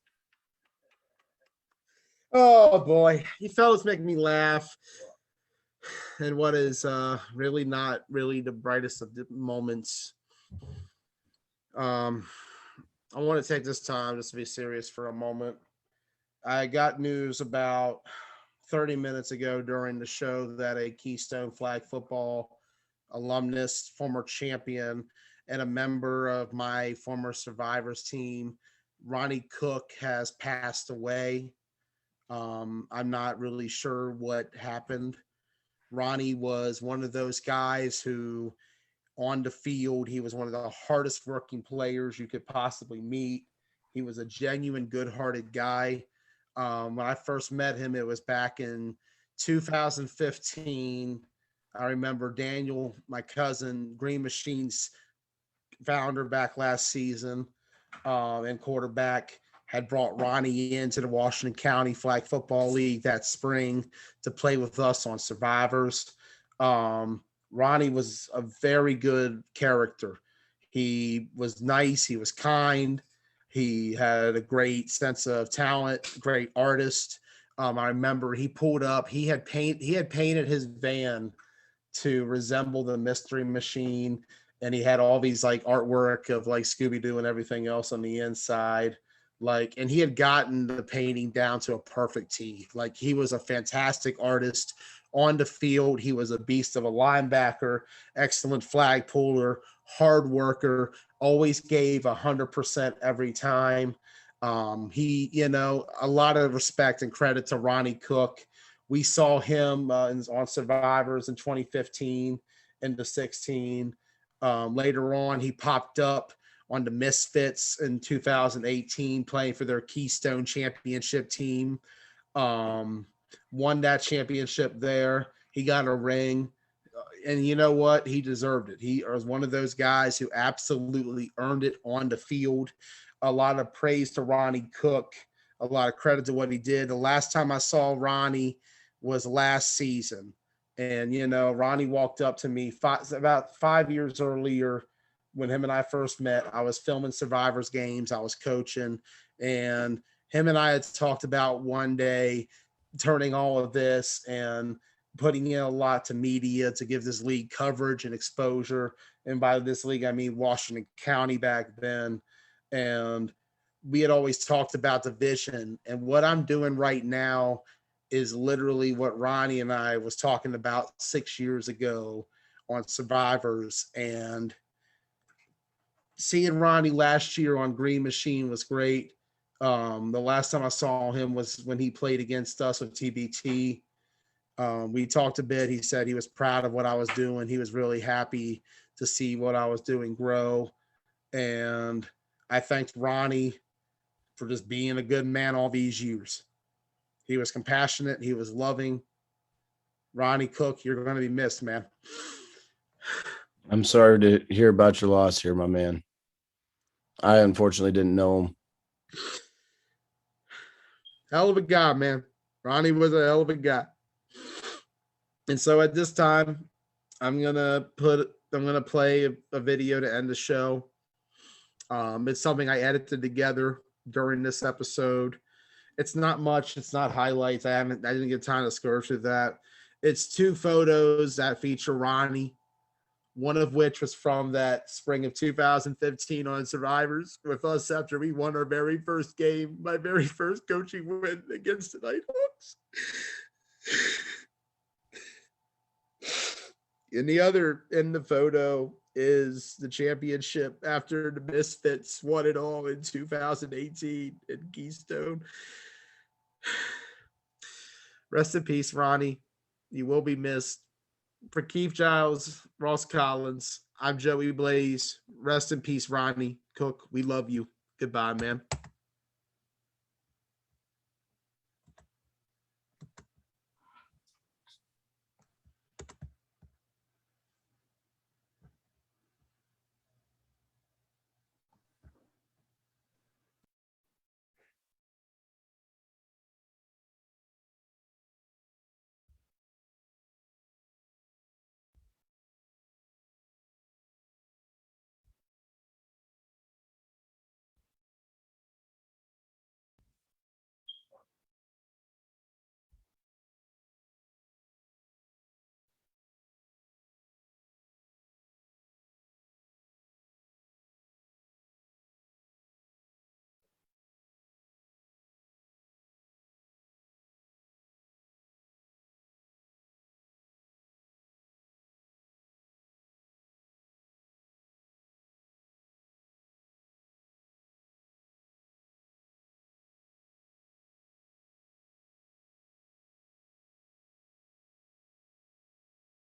Oh boy, you fellas make me laugh. And what is really not really the brightest of the moments. I want to take this time just to be serious for a moment. I got news about 30 minutes ago during the show that a Keystone Flag Football alumnus, former champion, and a member of my former Survivors team, Ronnie Cook, has passed away. I'm not really sure what happened. Ronnie was one of those guys who, on the field, he was one of the hardest working players you could possibly meet. He was a genuine, good-hearted guy. When I first met him, it was back in 2015. I remember Daniel, my cousin, Green Machine's founder back last season, and quarterback, had brought Ronnie into the Washington County Flag Football League that spring to play with us on Survivors. Ronnie was a very good character. He was nice. He was kind. He had a great sense of talent, great artist. I remember he pulled up. He had painted his van to resemble the Mystery Machine, and he had all these artwork of Scooby-Doo and everything else on the inside. And he had gotten the painting down to a perfect T. He was a fantastic artist on the field. He was a beast of a linebacker, excellent flag puller, hard worker, always gave 100% every time. A lot of respect and credit to Ronnie Cook. We saw him on Survivors in 2015 into 16. Later on, he popped up on the Misfits in 2018, playing for their Keystone Championship team. Won that championship there. He got a ring. And you know what? He deserved it. He was one of those guys who absolutely earned it on the field. A lot of praise to Ronnie Cook. A lot of credit to what he did. The last time I saw Ronnie was last season. And, Ronnie walked up to me about 5 years earlier when him and I first met. I was filming Survivors games. I was coaching. And him and I had talked about one day turning all of this and putting in a lot to media to give this league coverage and exposure. And by this league, I mean Washington County back then. And we had always talked about the vision. And what I'm doing right now is literally what Ronnie and I was talking about 6 years ago on Survivors. And seeing Ronnie last year on Green Machine was great. The last time I saw him was when he played against us with TBT. We talked a bit. He said he was proud of what I was doing. He was really happy to see what I was doing grow. And I thanked Ronnie for just being a good man all these years. He was compassionate. He was loving. Ronnie Cook, you're going to be missed, man. I'm sorry to hear about your loss here, my man. I unfortunately didn't know him. Hell of a guy, man. Ronnie was a hell of a guy. And so at this time, I'm gonna play a video to end the show. It's something I edited together during this episode. It's not much. It's not highlights. I didn't get time to scourge through that. It's 2 photos that feature Ronnie, one of which was from that spring of 2015 on Survivors with us after we won our very first game, my very first coaching win against the Nighthawks. And the other in the photo is the championship after the Misfits won it all in 2018 in Keystone. Rest in peace, Ronnie. You will be missed. For Keith Giles, Ross Collins, I'm Joey Blaze. Rest in peace, Ronnie Cook. We love you. Goodbye, man.